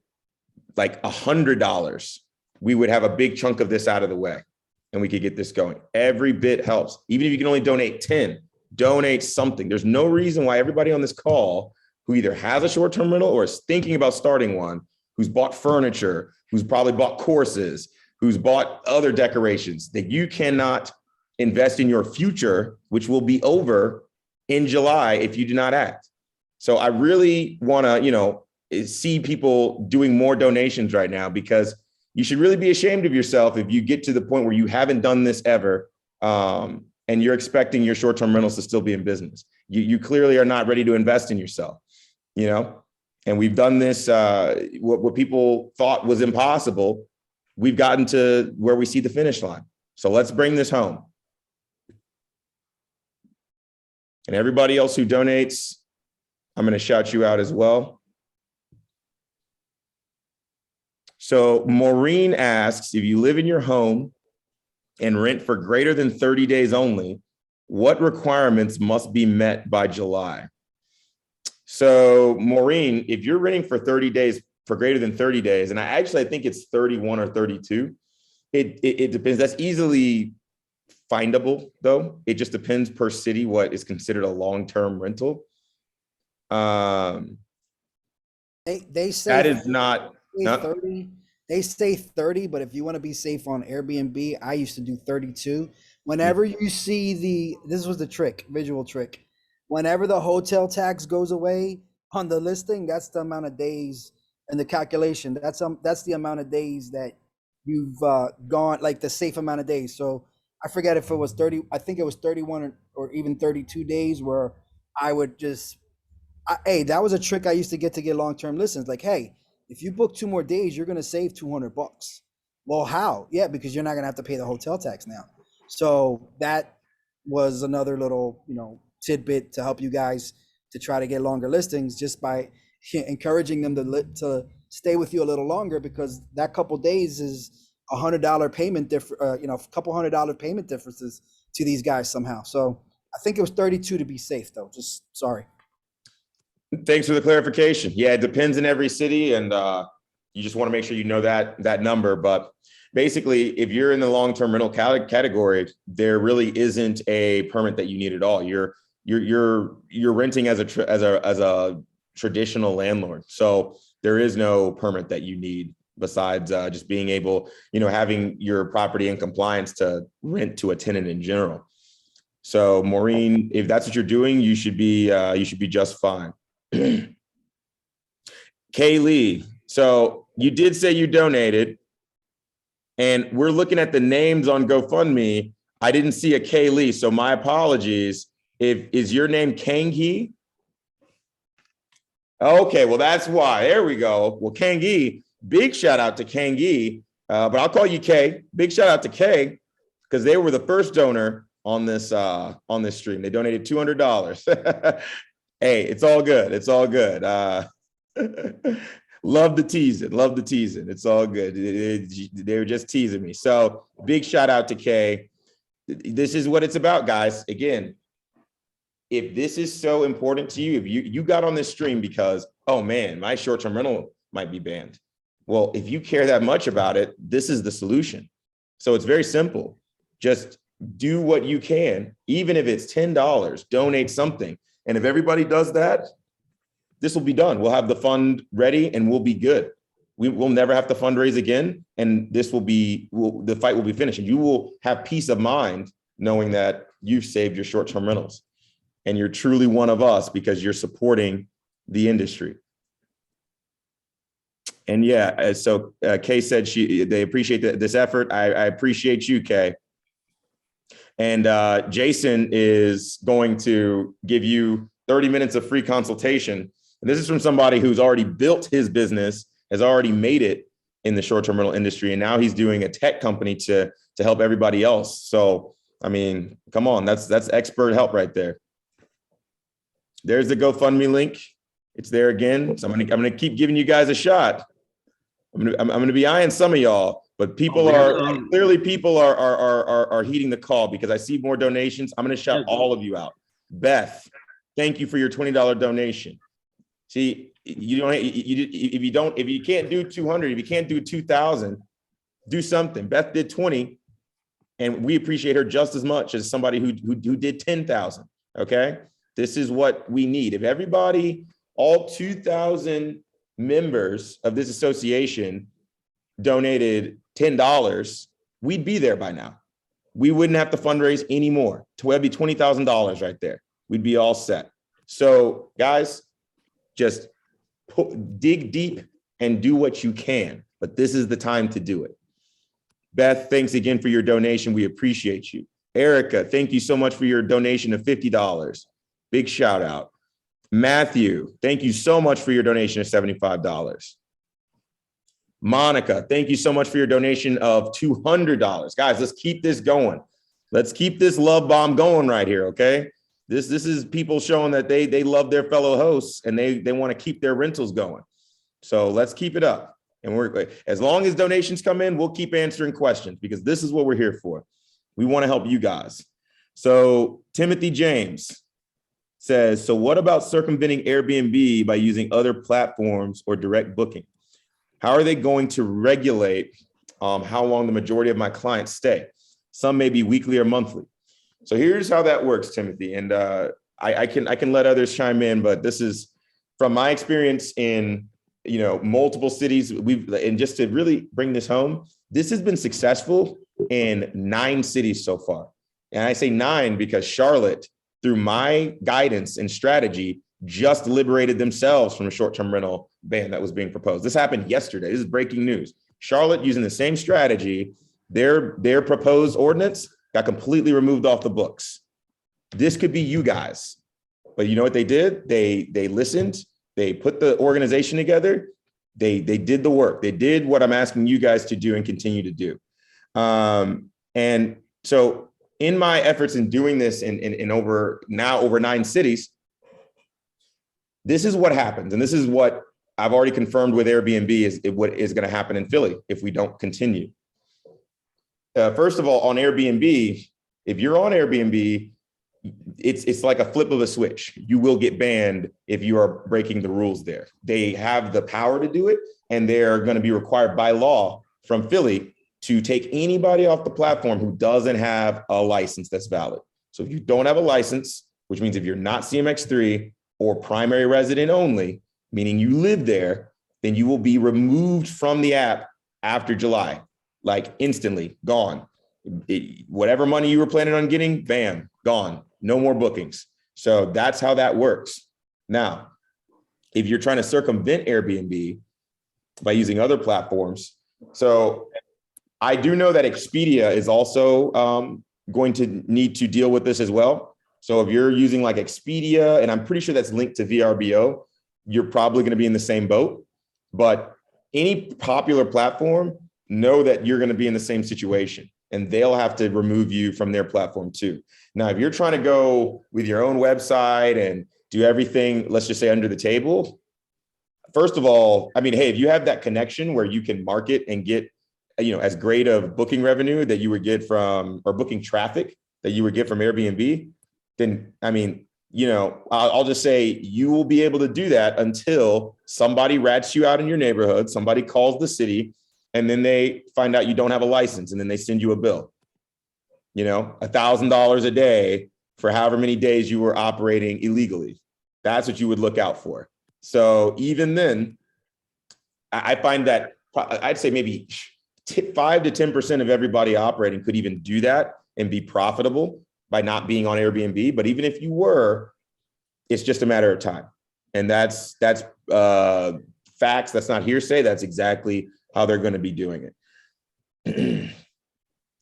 like $100, we would have a big chunk of this out of the way and we could get this going. Every bit helps. Even if you can only donate 10, donate something. There's no reason why everybody on this call who either has a short-term rental or is thinking about starting one, who's bought furniture, who's probably bought courses, who's bought other decorations, that you cannot invest in your future, which will be over in July if you do not act. So I really want to, see people doing more donations right now, because you should really be ashamed of yourself if you get to the point where you haven't done this ever, and you're expecting your short-term rentals to still be in business. You clearly are not ready to invest in yourself, and we've done this, what people thought was impossible. We've gotten to where we see the finish line. So let's bring this home. And everybody else who donates, I'm going to shout you out as well. So Maureen asks, if you live in your home and rent for greater than 30 days only, what requirements must be met by July? So Maureen, if you're renting for 30 days, for greater than 30 days, and I think it's 31 or 32, it depends. That's easily findable though. It just depends per city what is considered a long-term rental. They say that is not 30. They say 30, but if you want to be safe on Airbnb, I used to do 32. Whenever you see this was the trick, visual trick. Whenever the hotel tax goes away on the listing, that's the amount of days and the calculation. That's the amount of days that you've gone, like the safe amount of days. So I forget if it was 30, I think it was 31 or even 32 days where I would just, hey, that was a trick I used to get long-term listings. Like, hey, if you book 2 more days, you're going to save $200. Well, how? Yeah, because you're not going to have to pay the hotel tax now. So that was another little, tidbit to help you guys to try to get longer listings, just by encouraging them to stay with you a little longer, because that couple days is $100 payment a couple $100 payment differences to these guys somehow. So I think it was 32 to be safe though. Just sorry. Thanks for the clarification. Yeah, it depends in every city, and you just want to make sure you know that number. But basically, if you're in the long-term rental category, there really isn't a permit that you need at all. You're renting as a traditional landlord, so there is no permit that you need besides just being able, having your property in compliance to rent to a tenant in general. So Maureen, if that's what you're doing, you should be just fine. Kaylee, so you did say you donated, and we're looking at the names on GoFundMe. I didn't see a Kaylee, so my apologies. Is your name Kangi? Okay, well, that's why. There we go. Well, Kangi, big shout out to Kangi, but I'll call you Kay. Big shout out to Kay, because they were the first donor on this stream. They donated $200. Hey, it's all good. It's all good. Love the teasing. Love the teasing. It's all good. They were just teasing me. So big shout out to Kay. This is what it's about, guys. Again, if this is so important to you, if you got on this stream because, oh man, my short-term rental might be banned. Well, if you care that much about it, this is the solution. So it's very simple. Just do what you can, even if it's $10, donate something. And if everybody does that, this will be done. We'll have the fund ready and we'll be good. We'll never have to fundraise again. And this will be, the fight will be finished. And you will have peace of mind knowing that you've saved your short-term rentals. And you're truly one of us because you're supporting the industry. And yeah, so Kay said they appreciate this effort. I appreciate you, Kay. And Jason is going to give you 30 minutes of free consultation. And this is from somebody who's already built his business, has already made it in the short-term rental industry, and now he's doing a tech company to help everybody else. So, I mean, come on, that's expert help right there. There's the GoFundMe link. It's there again. So I'm gonna keep giving you guys a shot. I'm gonna be eyeing some of y'all, but people are clearly heeding the call because I see more donations. I'm gonna shout all of you out. Beth, thank you for your $20 donation. See, if you can't do 200, if you can't do 2,000, do something. Beth did 20, and we appreciate her just as much as somebody who did 10,000. Okay, this is what we need. If everybody, all 2,000 members of this association donated $10, we'd be there by now. We wouldn't have to fundraise anymore. It'd be $20,000 right there. We'd be all set. So guys, just dig deep and do what you can, but this is the time to do it. Beth, thanks again for your donation. We appreciate you. Erica, thank you so much for your donation of $50. Big shout out. Matthew, thank you so much for your donation of $75. Monica, thank you so much for your donation of $200. Guys, let's keep this going. Let's keep this love bomb going right here, okay? This is people showing that they love their fellow hosts and they want to keep their rentals going. So let's keep it up. And as long as donations come in, we'll keep answering questions because this is what we're here for. We want to help you guys. So Timothy James says, so what about circumventing Airbnb by using other platforms or direct booking? How are they going to regulate how long the majority of my clients stay? Some may be weekly or monthly. So here's how that works, Timothy. And I can let others chime in, but this is from my experience in multiple cities. And just to really bring this home, this has been successful in 9 cities so far. And I say 9 because Charlotte, through my guidance and strategy, just liberated themselves from a short-term rental ban that was being proposed. This happened yesterday. This is breaking news. Charlotte, using the same strategy, their proposed ordinance got completely removed off the books. This could be you guys. But you know what they did? They listened. They put the organization together. They did the work. They did what I'm asking you guys to do and continue to do. And so in my efforts in doing this in over 9 cities, this is what happens. And this is what I've already confirmed with Airbnb is what is going to happen in Philly if we don't continue. First of all, on Airbnb, if you're on Airbnb, it's like a flip of a switch. You will get banned if you are breaking the rules there. They have the power to do it, and they're going to be required by law from Philly to take anybody off the platform who doesn't have a license that's valid. So if you don't have a license, which means if you're not CMX3 or primary resident only, meaning you live there, then you will be removed from the app after July. Like instantly gone. Whatever money you were planning on getting, bam, gone. No more bookings. So that's how that works. Now, if you're trying to circumvent Airbnb by using other platforms, so I do know that Expedia is also going to need to deal with this as well. So if you're using like Expedia, and I'm pretty sure that's linked to VRBO, you're probably going to be in the same boat. But any popular platform, know that you're going to be in the same situation and they'll have to remove you from their platform too. Now, if you're trying to go with your own website and do everything, let's just say under the table, first of all, I mean, hey, if you have that connection where you can market and get, as great of booking revenue that you would get from, or booking traffic that you would get from Airbnb, then, I mean, I'll just say you will be able to do that until somebody rats you out in your neighborhood, somebody calls the city, and then they find out you don't have a license, and then they send you a bill, $1,000 a day for however many days you were operating illegally. That's what you would look out for. So even then, I find that I'd say maybe 5 to 10% of everybody operating could even do that and be profitable by not being on Airbnb. But even if you were, it's just a matter of time. And that's facts. That's not hearsay. That's exactly how they're going to be doing it.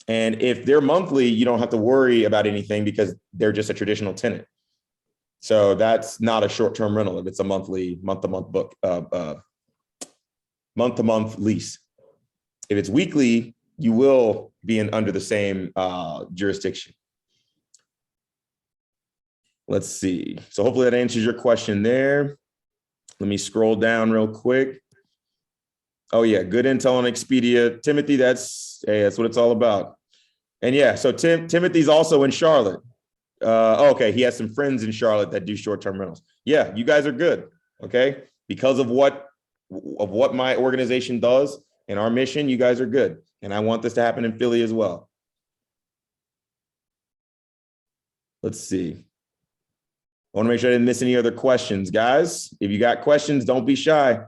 And if they're monthly, you don't have to worry about anything because they're just a traditional tenant. So that's not a short-term rental if it's a monthly, month-to-month book, month-to-month lease. If it's weekly, you will be under the same jurisdiction. Let's see. So hopefully that answers your question there. Let me scroll down real quick. Oh yeah, good intel on Expedia. Timothy, that's what it's all about. And yeah, so Timothy's also in Charlotte. Okay, he has some friends in Charlotte that do short-term rentals. Yeah, you guys are good, okay? Because of what my organization does and our mission, you guys are good. And I want this to happen in Philly as well. Let's see. I want to make sure I didn't miss any other questions, guys. If you got questions, don't be shy.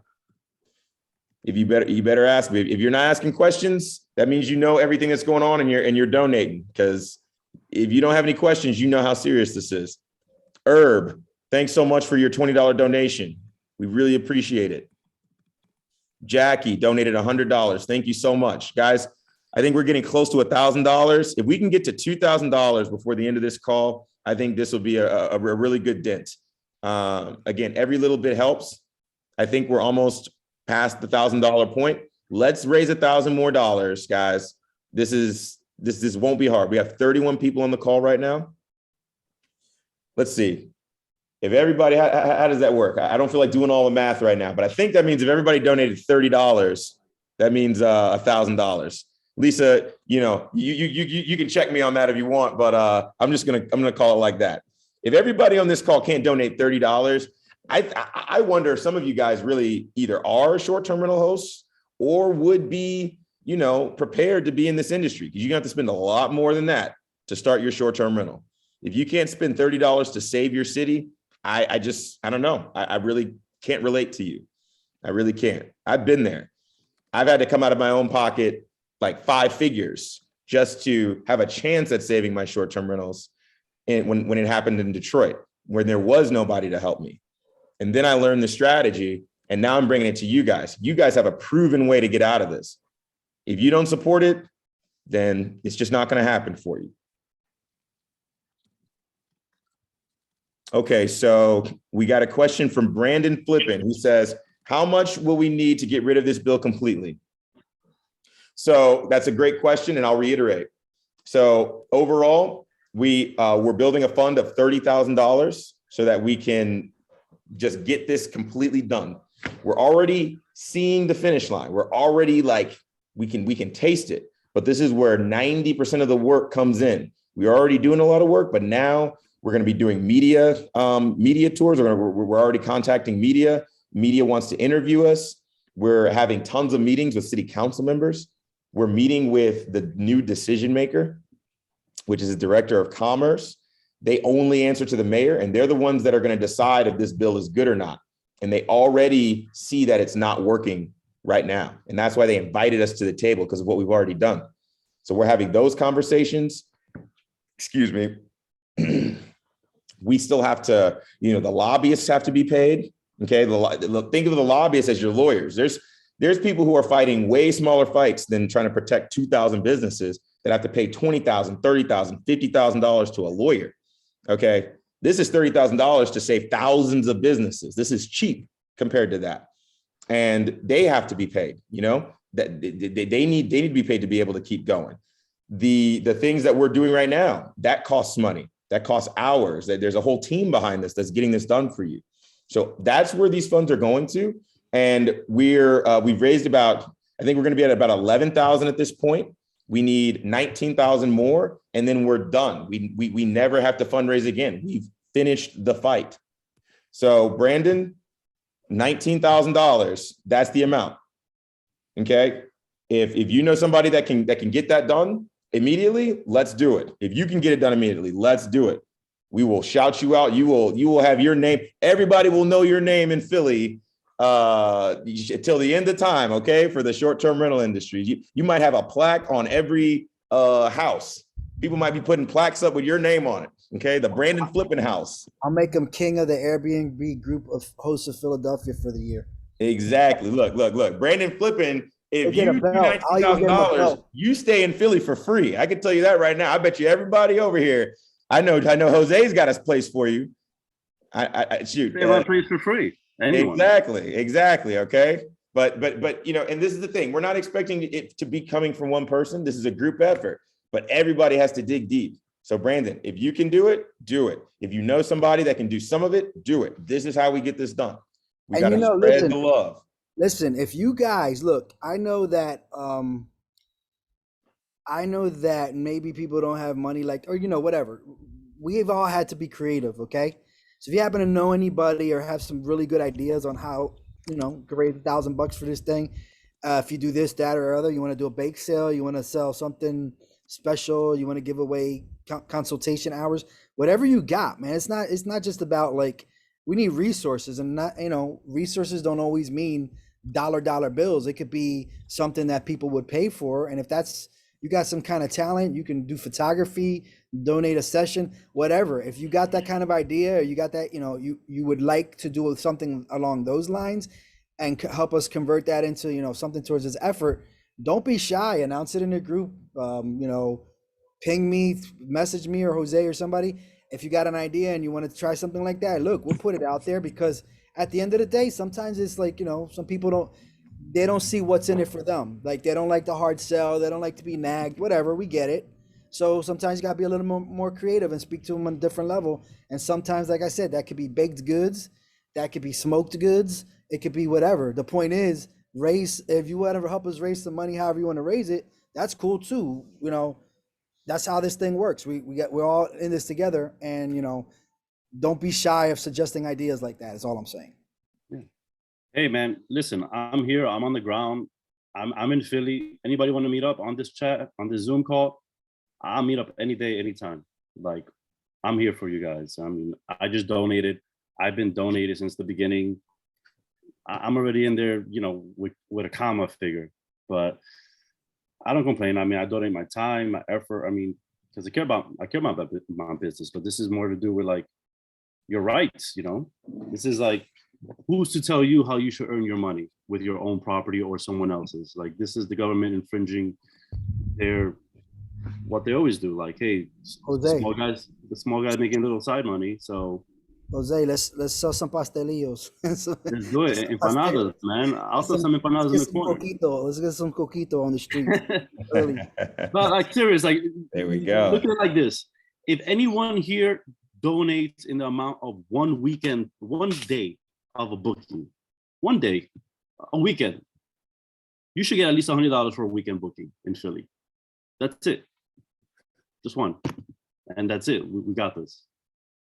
If you better ask me. If you're not asking questions, that means you know everything that's going on and you're donating. Because if you don't have any questions, you know how serious this is. Herb, thanks so much for your $20 donation. We really appreciate it. Jackie donated $100. Thank you so much, guys. I think we're getting close to $1,000. If we can get to $2,000 before the end of this call, I think this will be a really good dent. Again, every little bit helps. I think we're almost past the $1,000 point. Let's raise $1,000 more, guys. This won't be hard. We have 31 people on the call right now. Let's see. If everybody, how does that work? I don't feel like doing all the math right now, but I think that means if everybody donated $30, that means $1,000. Lisa, you know, you can check me on that if you want, but I'm gonna call it like that. If everybody on this call can't donate $30, I wonder if some of you guys really either are short-term rental hosts or would be, you know, prepared to be in this industry, because you're gonna have to spend a lot more than that to start your short-term rental. If you can't spend $30 to save your city, I don't know. I really can't relate to you. I really can't. I've been there. I've had to come out of my own pocket like 5 figures just to have a chance at saving my short-term rentals. And when it happened in Detroit, where there was nobody to help me. And then I learned the strategy, and now I'm bringing it to you guys. You guys have a proven way to get out of this. If you don't support it, then it's just not going to happen for you. Okay, so we got a question from Brandon Flippin, who says, how much will we need to get rid of this bill completely? So that's a great question, and I'll reiterate. So overall, we're building a fund of $30,000 so that we can just get this completely done. We're already seeing the finish line. We're already like, we can taste it, but this is where 90% of the work comes in. We're already doing a lot of work, but now we're going to be doing media tours. We're already contacting media. Media wants to interview us. We're having tons of meetings with city council members. We're meeting with the new decision maker, which is the director of commerce. They only answer to the mayor, and they're the ones that are going to decide if this bill is good or not. And they already see that it's not working right now. And that's why they invited us to the table, because of what we've already done. So we're having those conversations. Excuse me. We still have to, you know, the lobbyists have to be paid. Okay. Think of the lobbyists as your lawyers. There's people who are fighting way smaller fights than trying to protect 2,000 businesses that have to pay $20,000, $30,000, $50,000 to a lawyer. Okay. This is $30,000 to save thousands of businesses. This is cheap compared to that. And they have to be paid, you know, that they need to be paid to be able to keep going. The things that we're doing right now, that costs money, that costs hours, that there's a whole team behind this that's getting this done for you. So that's where these funds are going to. And we've raised about, I think we're going to be at about 11,000 at this point. We need 19,000 more, and then we're done. We never have to fundraise again. We've finished the fight. So Brandon, $19,000, that's the amount. Okay. If you know somebody that can get that done immediately, let's do it. If you can get it done immediately, let's do it. We will shout you out. You will have your name. Everybody will know your name in Philly till the end of time, okay, for the short-term rental industry. You might have a plaque on every house. People might be putting plaques up with your name on it, okay? The Brandon Flippin House. I'll make him king of the Airbnb group of hosts of Philadelphia for the year. Exactly. Look. Brandon flipping. If They get you a do belt. I'll even get him a $19,000, belt. you stay in Philly for free. I can tell you that right now. I bet you everybody over here. I know Jose's got a place for you. I shoot. They have a place for free. Anyone. Exactly. Okay. But and this is the thing. We're not expecting it to be coming from one person. This is a group effort, but everybody has to dig deep. So Brandon, if you can do it, do it. If you know somebody that can do some of it, do it. This is how we get this done. We got to spread listen, the love. Listen, if you guys look, I know that maybe people don't have money, like, or whatever. We've all had to be creative, okay? So if you happen to know anybody or have some really good ideas on how, raise $1,000 for this thing, if you do this, that, or other, you want to do a bake sale, you want to sell something special, you want to give away consultation hours, whatever you got, man. It's not just about like, we need resources, and not, resources don't always mean dollar bills. It could be something that people would pay for. And if you got some kind of talent, you can do photography, donate a session, whatever. If you got that kind of idea, or you got that, you would like to do something along those lines and help us convert that into, something towards this effort, don't be shy. Announce it in a group, ping me, message me or Jose or somebody. If you got an idea and you want to try something like that, look, we'll put it out there, because at the end of the day, sometimes it's like, some people don't see what's in it for them. Like, they don't like the hard sell. They don't like to be nagged, whatever. We get it. So sometimes you got to be a little more creative and speak to them on a different level. And sometimes, like I said, that could be baked goods. That could be smoked goods. It could be whatever. The point is, if you want to help us raise some money, however you want to raise it, that's cool too. That's how this thing works. We're all in this together, and don't be shy of suggesting ideas like that. Is all I'm saying. Yeah. Hey man, listen, I'm here. I'm on the ground. I'm in Philly. Anybody want to meet up on this chat, on this Zoom call? I'll meet up any day, anytime. Like, I'm here for you guys. I mean, I just donated. I've been donated since the beginning. I'm already in there, with a comma figure, but I don't complain. I mean, I donate my time, my effort. I mean, because I care about my business, but this is more to do with like your rights. This is like, who's to tell you how you should earn your money with your own property or someone else's? Like, this is the government infringing what they always do. Like, hey, Jose, the small guys making little side money. So Jose, let's sell some pastelillos. let's do it. Empanadas, man. I'll sell some empanadas in the corner. Let's get some coquito on the street. But like, serious, like, There we go. Look at it like this. If anyone here donates in the amount of one day of a booking, one day, a weekend, you should get at least $100 for a weekend booking in Philly. That's it. Just one. And that's it. We got this.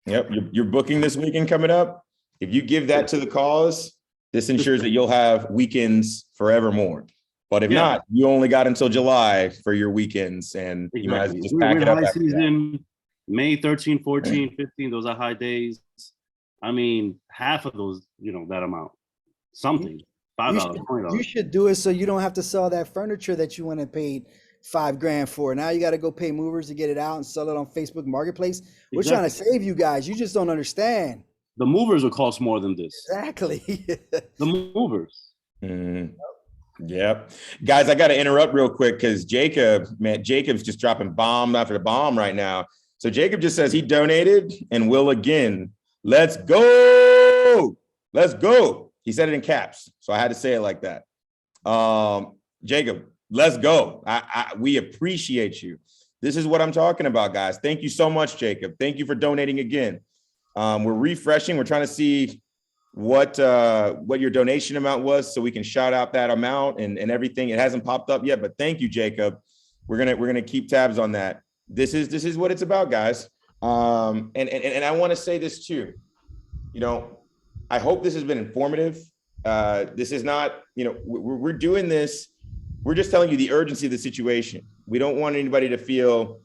Yep. You're booking this weekend coming up. If you give that to the cause, this ensures that you'll have weekends forevermore. But if not, you only got until July for your weekends, and you might as well just pack it up. High season, May 13, 14, 15, those are high days. I mean, half of those, that amount, something, $5, $20. You should do it so you don't have to sell that furniture that you went and paid $5,000 for. Now you got to go pay movers to get it out and sell it on Facebook Marketplace. We're trying to save you guys. You just don't understand. The movers will cost more than this. Exactly. The movers. Yep. Guys, I got to interrupt real quick because Jacob's just dropping bomb after bomb right now. So Jacob just says he donated and will again. Let's go. Let's go. He said it in caps, so I had to say it like that. Jacob, let's go. We appreciate you. This is what I'm talking about, guys. Thank you so much, Jacob. Thank you for donating again. We're refreshing. We're trying to see what your donation amount was so we can shout out that amount and everything. It hasn't popped up yet, but thank you, Jacob. We're gonna keep tabs on that. This is what it's about, guys. And I want to say this too. I hope this has been informative. This is not, we're doing this. We're just telling you the urgency of the situation. We don't want anybody to feel,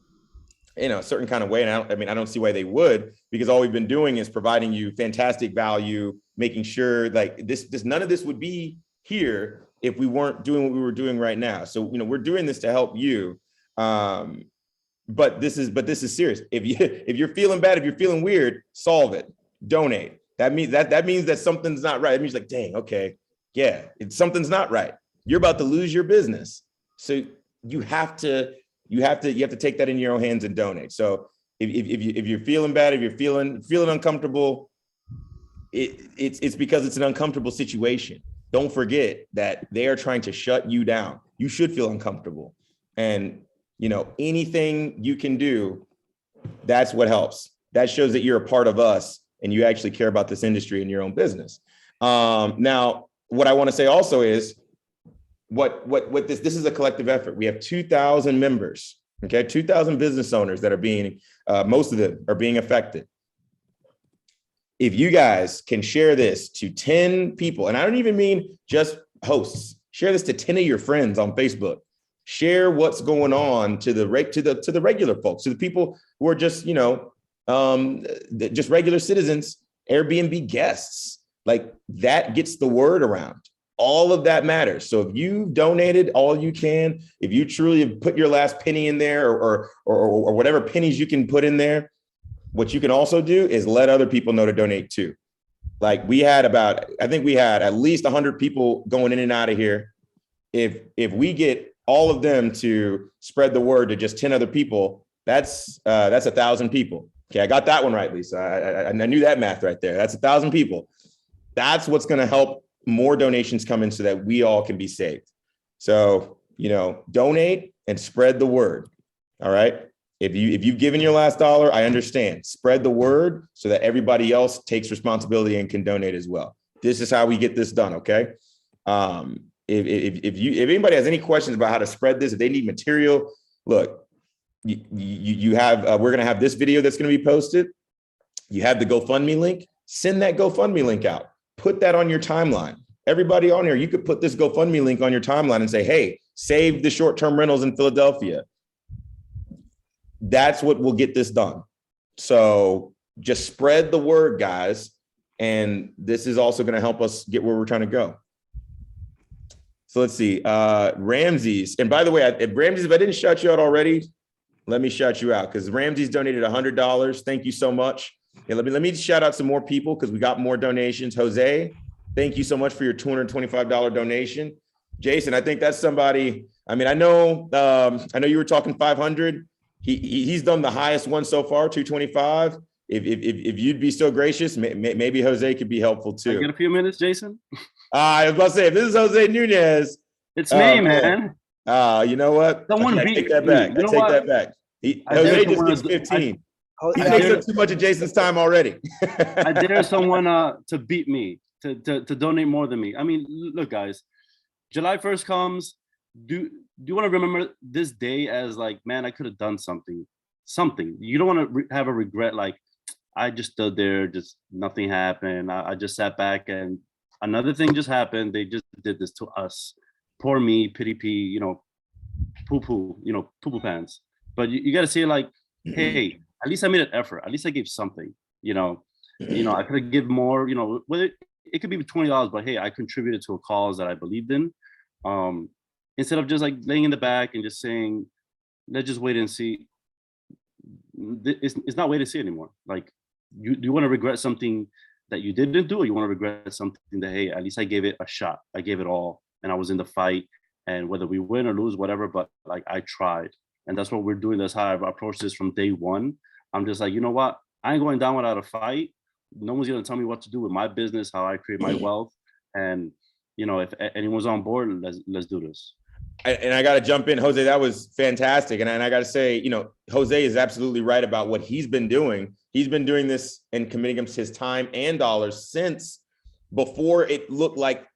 a certain kind of way. And I don't see why they would, because all we've been doing is providing you fantastic value, making sure like none of this would be here if we weren't doing what we were doing right now. So, we're doing this to help you. But this is serious. If you're feeling bad, if you're feeling weird, solve it, donate. That means that something's not right. It means like, dang, okay, yeah, something's not right. You're about to lose your business. So you have to take that in your own hands and donate. So if you're feeling bad, if you're feeling uncomfortable, it's because it's an uncomfortable situation. Don't forget that they are trying to shut you down. You should feel uncomfortable. And, anything you can do, that's what helps. That shows that you're a part of us and you actually care about this industry and your own business. Now, what I want to say also is what this is a collective effort. We have 2,000 members, okay, 2,000 business owners that are being, most of them are being affected. If you guys can share this to 10 people, and I don't even mean just hosts, share this to 10 of your friends on Facebook. Share what's going on to the regular folks, to the people who are just, just regular citizens, Airbnb guests. Like, that gets the word around. All of that matters. So if you donated all you can, if you truly have put your last penny in there or whatever pennies you can put in there, what you can also do is let other people know to donate too. Like, I think we had at least 100 people going in and out of here. If we get all of them to spread the word to just 10 other people, that's 1,000 people. Okay, I got that one right, Lisa. I knew that math right there. That's 1,000 people. That's what's going to help more donations come in so that we all can be saved. So, donate and spread the word. All right. If you've given your last dollar, I understand. Spread the word so that everybody else takes responsibility and can donate as well. This is how we get this done. Okay. If anybody has any questions about how to spread this, if they need material, look, you have, we're going to have this video that's going to be posted. You have the GoFundMe link. Send that GoFundMe link out. Put that on your timeline. Everybody on here, you could put this GoFundMe link on your timeline and say, hey, save the short-term rentals in Philadelphia. That's what will get this done. So just spread the word, guys. And this is also going to help us get where we're trying to go. So let's see, Ramses. And by the way, Ramses, if I didn't shout you out already, let me shout you out because Ramses donated $100. Thank you so much. Yeah, let me shout out some more people because we got more donations. Jose, thank you so much for your $225 donation. Jason, I think that's somebody. I mean, I know you were talking 500. He's done the highest one so far, 225. If you'd be so gracious, maybe Jose could be helpful too. Can I get a few minutes, Jason? I was about to say, if this is Jose Nunez, it's me, man. You know what? Someone I take that back. I take that back. Jose just gets 15. He takes up too much of Jason's time already. I dare someone to beat me, to donate more than me. I mean, look, guys, July 1st comes. Do you want to remember this day as like, man, I could have done something. You don't want to have a regret like, I just stood there, just nothing happened. I just sat back and another thing just happened. They just did this to us. Poor me, pity pee, poo-poo, poo-poo pants. But you got to say like, hey, at least I made an effort. At least I gave something, I could have given more, whether it could be $20, but hey, I contributed to a cause that I believed in. Instead of just like laying in the back and just saying, let's just wait and see. It's not wait and see anymore. Like, do you want to regret something that you didn't do, or you want to regret something that, hey, at least I gave it a shot. I gave it all and I was in the fight, and whether we win or lose, whatever, but like I tried. And that's what we're doing. That's how I've approached this from day one. I'm just like, you know what? I ain't going down without a fight. No one's going to tell me what to do with my business, how I create my wealth. And, if anyone's on board, let's do this. And I got to jump in, Jose, that was fantastic. And I got to say, Jose is absolutely right about what he's been doing. He's been doing this and committing his time and dollars since before it looked like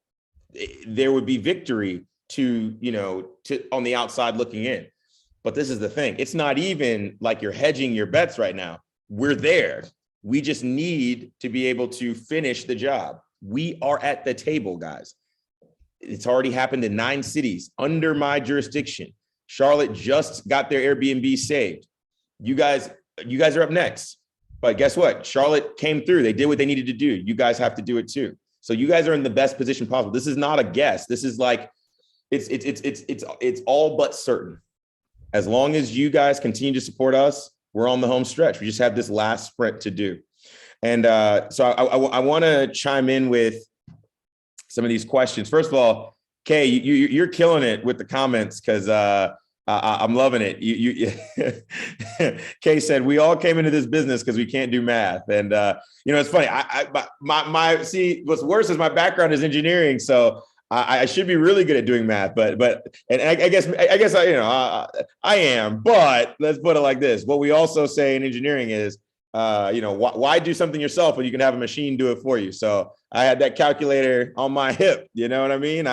there would be victory to on the outside looking in. But this is the thing. It's not even like you're hedging your bets right now. We're there. We just need to be able to finish the job. We are at the table, guys. It's already happened in 9 cities under my jurisdiction. Charlotte just got their Airbnb saved. You guys are up next. But guess what? Charlotte came through. They did what they needed to do. You guys have to do it too. So you guys are in the best position possible. This is not a guess. This is like, it's all but certain. As long as you guys continue to support us, we're on the home stretch. We just have this last sprint to do. And so I want to chime in with some of these questions. First of all, Kay, you're killing it with the comments because I'm loving it. Kay said we all came into this business because we can't do math, and it's funny. See, what's worse is my background is engineering, so I should be really good at doing math, but I guess I am. But let's put it like this: what we also say in engineering is, why do something yourself when you can have a machine do it for you? So I had that calculator on my hip. You know what I mean?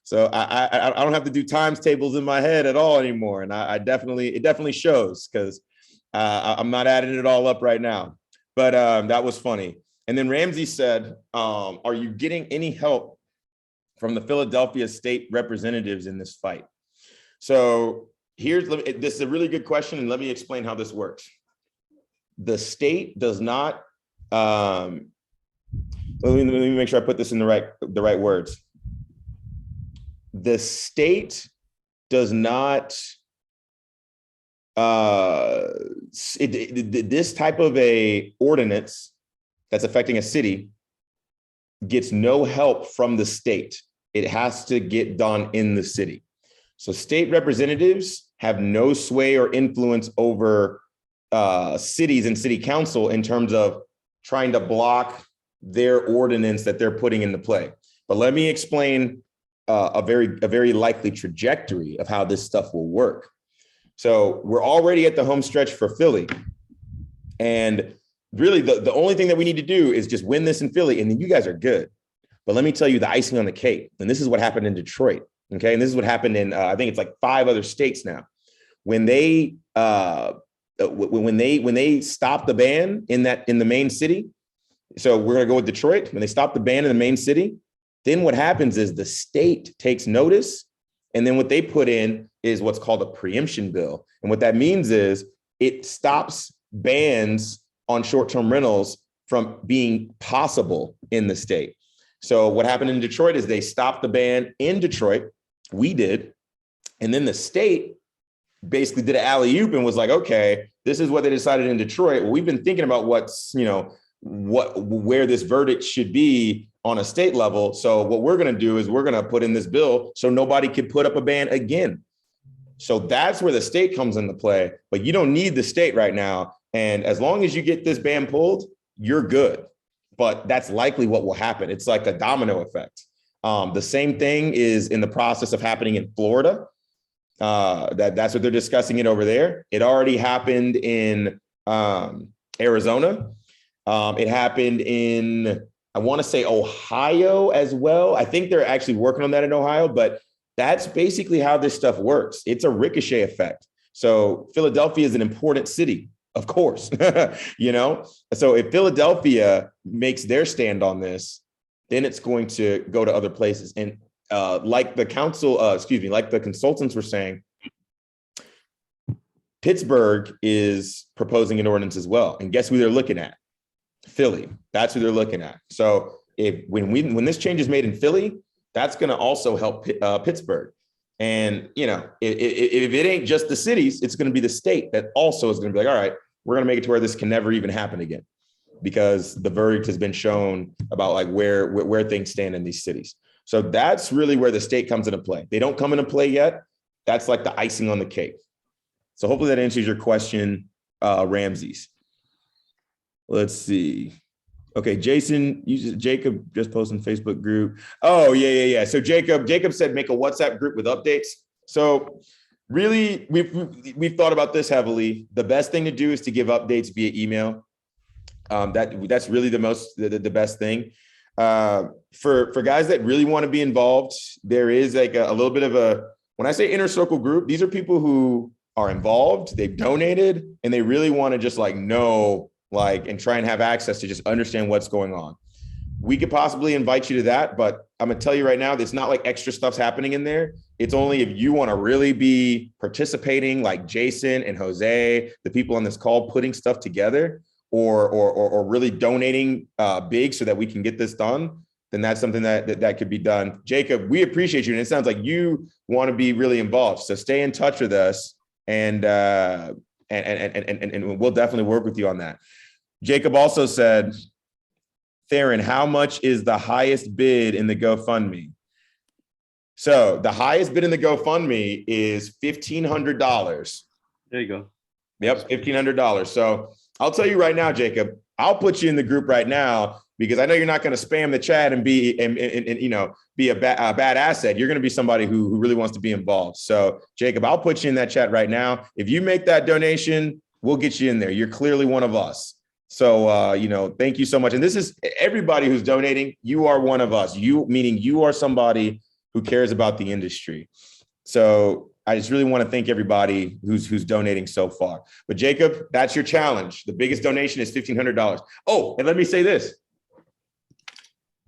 So I don't have to do times tables in my head at all anymore, and it definitely shows because I'm not adding it all up right now. But that was funny. And then Ramsey said, "Are you getting any help from the Philadelphia state representatives in this fight?" So this is a really good question, and let me explain how this works. The state does not. Let me make sure I put this in the right words. The state does not. This type of a ordinance that's affecting a city gets no help from the state. It has to get done in the city. So state representatives have no sway or influence over cities and city council in terms of trying to block their ordinance that they're putting into play. But let me explain a very likely trajectory of how this stuff will work. So we're already at the home stretch for Philly. And really the only thing that we need to do is just win this in Philly, and then you guys are good. But let me tell you the icing on the cake. And this is what happened in Detroit. Okay. And this is what happened in, I think it's like 5 other states now. When they stopped the ban in the main city. So we're going to go with Detroit. When they stop the ban in the main city, then what happens is the state takes notice. And then what they put in is what's called a preemption bill. And what that means is it stops bans on short-term rentals from being possible in the state. So what happened in Detroit is they stopped the ban in Detroit. We did. And then the state basically did an alley-oop and was like, okay, this is what they decided in Detroit. Well, we've been thinking about where this verdict should be on a state level. So what we're going to do is we're going to put in this bill so nobody could put up a ban again. So that's where the state comes into play, but you don't need the state right now. And as long as you get this ban pulled, you're good. But that's likely what will happen. It's like a domino effect. The same thing is in the process of happening in Florida. That's what they're discussing it over there. It already happened in Arizona. It happened in, I want to say Ohio as well. I think they're actually working on that in Ohio, but that's basically how this stuff works. It's a ricochet effect. So Philadelphia is an important city, of course, So if Philadelphia makes their stand on this, then it's going to go to other places. And like the consultants were saying, Pittsburgh is proposing an ordinance as well. And guess who they're looking at? Philly. That's who they're looking at. So when this change is made in Philly, that's going to also help Pittsburgh. And, if it ain't just the cities, it's going to be the state that also is going to be like, all right, we're going to make it to where this can never even happen again, because the verdict has been shown about like where things stand in these cities. So that's really where the state comes into play. They don't come into play yet. That's like the icing on the cake. So hopefully that answers your question, Ramses. Let's see. Okay, Jacob just posted in Facebook group. Oh, yeah. So Jacob said make a WhatsApp group with updates. So really, we've thought about this heavily. The best thing to do is to give updates via email. That's really the best thing. For guys that really want to be involved, there is like a little bit of when I say inner circle group, these are people who are involved, they've donated, and they really want to just know and try and have access to just understand what's going on. We could possibly invite you to that, but I'm gonna tell you right now, it's not like extra stuff's happening in there. It's only if you want to really be participating, like Jason and Jose, the people on this call, putting stuff together, or really donating big so that we can get this done, then that's something that could be done. Jacob, we appreciate you. And it sounds like you want to be really involved. So stay in touch with us, and we'll definitely work with you on that. Jacob also said, Theron, how much is the highest bid in the GoFundMe? So the highest bid in the GoFundMe is $1,500. There you go. Yep, $1,500. So I'll tell you right now, Jacob, I'll put you in the group right now because I know you're not going to spam the chat and be a bad asset. You're going to be somebody who really wants to be involved. So Jacob, I'll put you in that chat right now. If you make that donation, we'll get you in there. You're clearly one of us. So thank you so much. And this is everybody who's donating. You are one of us. You meaning you are somebody who cares about the industry. So I just really want to thank everybody who's donating so far. But Jacob, that's your challenge. The biggest donation is $1,500. Oh, and let me say this.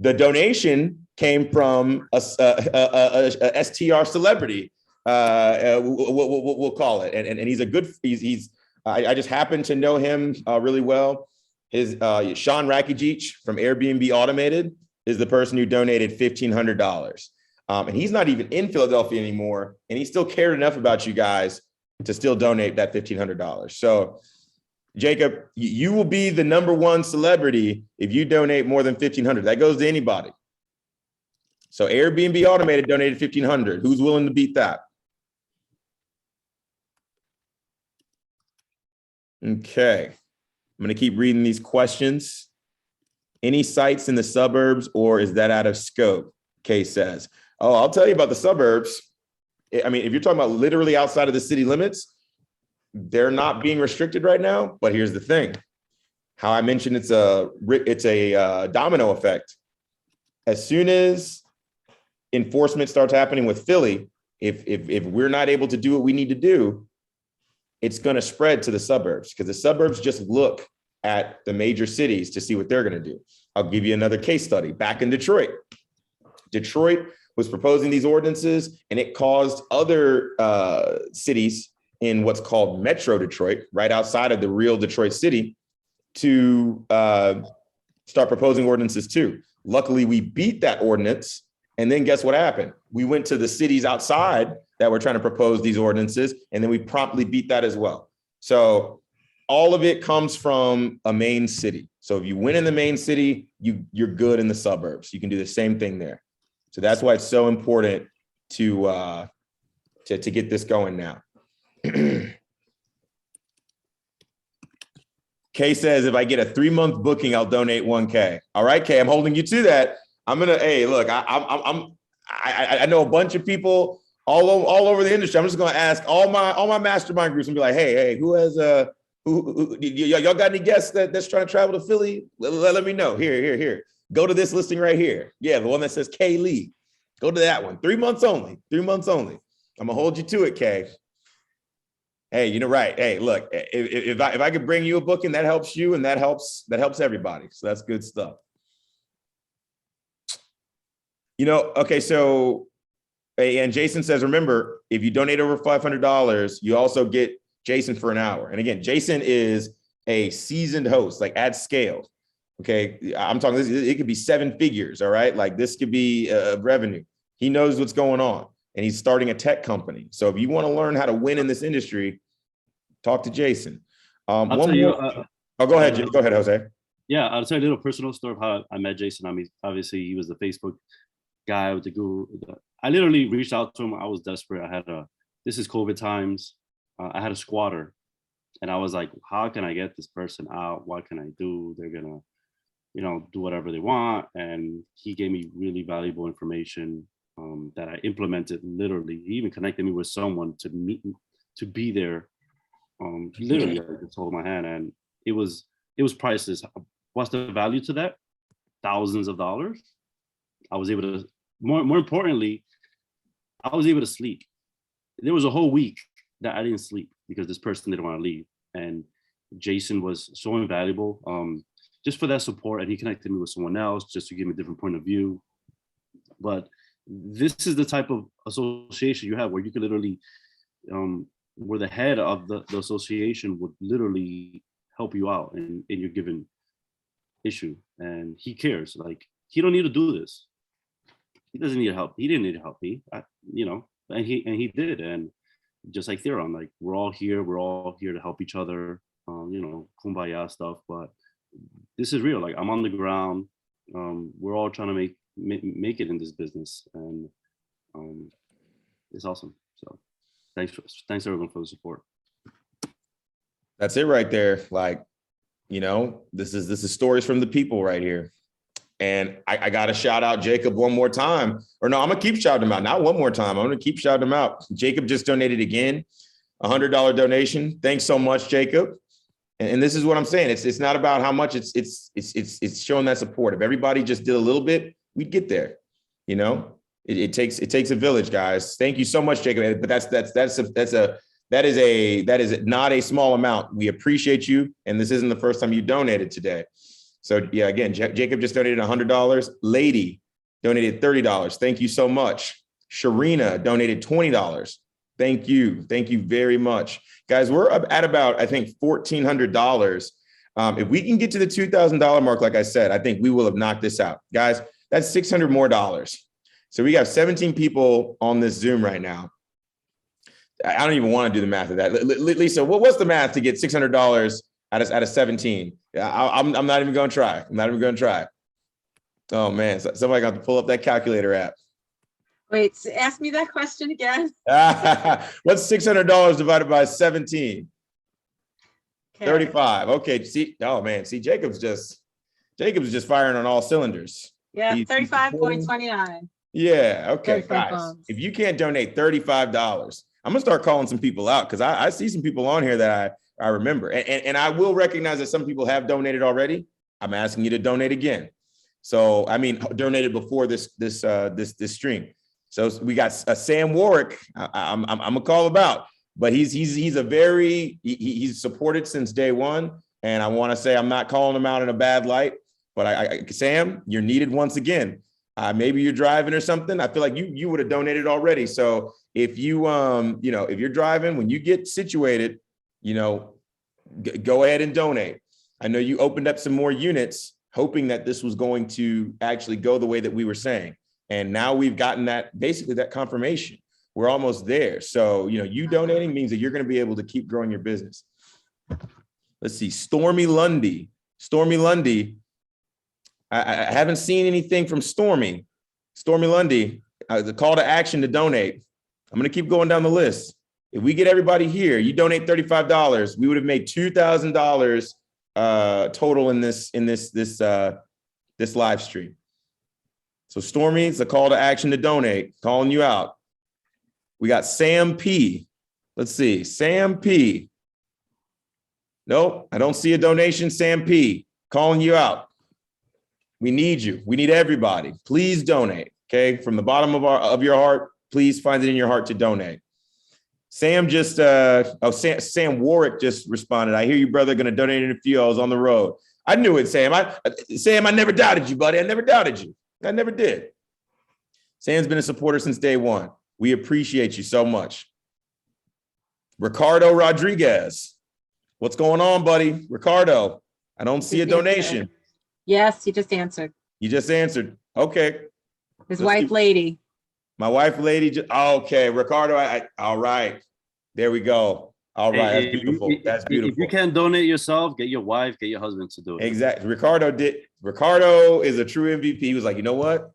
The donation came from a STR celebrity, we'll call it. And he's a good, I just happen to know him really well. His Sean Rakijic from Airbnb Automated is the person who donated $1,500. And he's not even in Philadelphia anymore. And he still cared enough about you guys to still donate that $1,500. So Jacob, you will be the #1 celebrity if you donate more than $1,500. That goes to anybody. So Airbnb Automated donated $1,500. Who's willing to beat that? Okay. I'm going to keep reading these questions. Any sites in the suburbs, or is that out of scope? Kay says. Oh, I'll tell you about the suburbs. I mean, if you're talking about literally outside of the city limits, they're not being restricted right now. But here's the thing. How I mentioned it's a domino effect. As soon as enforcement starts happening with Philly, if we're not able to do what we need to do, it's going to spread to the suburbs because the suburbs just look at the major cities to see what they're going to do. I'll give you another case study. Back in Detroit, Detroit was proposing these ordinances, and it caused other cities in what's called Metro Detroit, right outside of the real Detroit city, to start proposing ordinances too. Luckily, we beat that ordinance. And then guess what happened? We went to the cities outside that were trying to propose these ordinances, and then we promptly beat that as well. So all of it comes from a main city. So if you win in the main city, you're good in the suburbs. You can do the same thing there. So that's why it's so important to get this going now. Kay says, if I get a 3-month booking, I'll donate 1K. All right, Kay, I'm holding you to that. I'm gonna, hey, look, I know a bunch of people all over the industry. I'm just gonna ask all my mastermind groups and be like, hey, who has who y'all got any guests that's trying to travel to Philly? Let me know. Here. Go to this listing right here. Yeah, the one that says Kay Lee. Go to that one. 3 months only. 3 months only. I'm gonna hold you to it, Kay. Hey, you know, right. Hey, look, if I could bring you a booking, that helps you and that helps everybody. So that's good stuff. You know, okay, so, and Jason says, remember, if you donate over $500, you also get Jason for an hour. And again, Jason is a seasoned host, like at scale. Okay, I'm talking, it could be 7 figures, all right? Like this could be revenue. He knows what's going on and he's starting a tech company. So if you want to learn how to win in this industry, talk to Jason. I'll tell you, go ahead, Jose. Yeah, I'll tell you a little personal story of how I met Jason. I mean, obviously he was the Facebook guy with the Google. I literally reached out to him. I was desperate. This is COVID times. I had a squatter and I was like, how can I get this person out? What can I do? They're gonna, do whatever they want. And he gave me really valuable information that I implemented literally. He even connected me with someone to be there. Literally, I just hold my hand, and it was priceless. What's the value to that? Thousands of dollars. I was able to, more importantly, I was able to sleep. There was a whole week that I didn't sleep because this person didn't want to leave. And Jason was so invaluable just for that support. And he connected me with someone else just to give me a different point of view. But this is the type of association you have where you can literally, where the head of the association would literally help you out in your given issue. And he cares. Like, he don't need to do this. He doesn't need help. He didn't need to help me, and he did. And just like Theron, like we're all here to help each other, kumbaya stuff. But this is real. Like, I'm on the ground. we're all trying to make it in this business, and it's awesome. So thanks everyone for the support. That's it right there. Like, you know, this is stories from the people right here. And I got to shout out Jacob one more time. Or no, I'm going to keep shouting him out. Not one more time. I'm going to keep shouting him out. Jacob just donated again, $100 donation. Thanks so much, Jacob. And this is what I'm saying. It's not about how much. It's showing that support. If everybody just did a little bit, we'd get there. You know, it takes a village, guys. Thank you so much, Jacob. But that is not a small amount. We appreciate you. And this isn't the first time you donated today. So yeah, again, Jacob just donated $100. Lady donated $30. Thank you so much. Sharina donated $20. Thank you. Thank you very much. Guys, we're up at about, I think, $1,400. If we can get to the $2,000 mark, like I said, I think we will have knocked this out. Guys, that's $600 more. So we got 17 people on this Zoom right now. I don't even want to do the math of that. Lisa, what's the math to get $600 out of 17? I'm not even going to try. I'm not even going to try. Oh man, somebody got to pull up that calculator app. Wait, ask me that question again. What's $600 divided by 17? Okay. 35. Okay. See, oh man, see, Jacob's just firing on all cylinders. Yeah, He's 35.29. Yeah. Okay, Good guys. phones. If you can't donate $35, I'm gonna start calling some people out because I see some people on here that I remember, and I will recognize that some people have donated already. I'm asking you to donate again. So I mean, donated before this stream. So we got Sam Warwick. I'm gonna call him out, but he's supported since day one, and I want to say I'm not calling him out in a bad light. But Sam, you're needed once again. Maybe you're driving or something. I feel like you would have donated already. So if you if you're driving, when you get situated, go ahead and donate. I know you opened up some more units, hoping that this was going to actually go the way that we were saying. And now we've gotten basically that confirmation. We're almost there. So, you donating means that you're going to be able to keep growing your business. Let's see, Stormy Lundy. I haven't seen anything from Stormy Lundy. The call to action to donate. I'm going to keep going down the list. If we get everybody here, you donate $35, we would have made $2,000 total in this live stream. So Stormy, it's a call to action to donate, calling you out. We got Sam P. Let's see, Sam P. Nope, I don't see a donation. Sam P. calling you out. We need you. We need everybody. Please donate. Okay, from the bottom of your heart, please find it in your heart to donate. Sam Sam Warwick just responded. I hear you, brother. Going to donate in a few. I was on the road. I knew it, Sam. I never doubted you, buddy. I never doubted you. I never did. Sam's been a supporter since day one. We appreciate you so much. Ricardo Rodriguez. What's going on, buddy? Ricardo, I don't see a donation. Yes, he just answered. You just answered. Okay. His wife, Lady. My wife, Lady. Okay, Ricardo. All right. There we go. All right. That's beautiful. That's beautiful. If you can't donate yourself, get your wife, get your husband to do it. Exactly. Ricardo is a true MVP. He was like, you know what?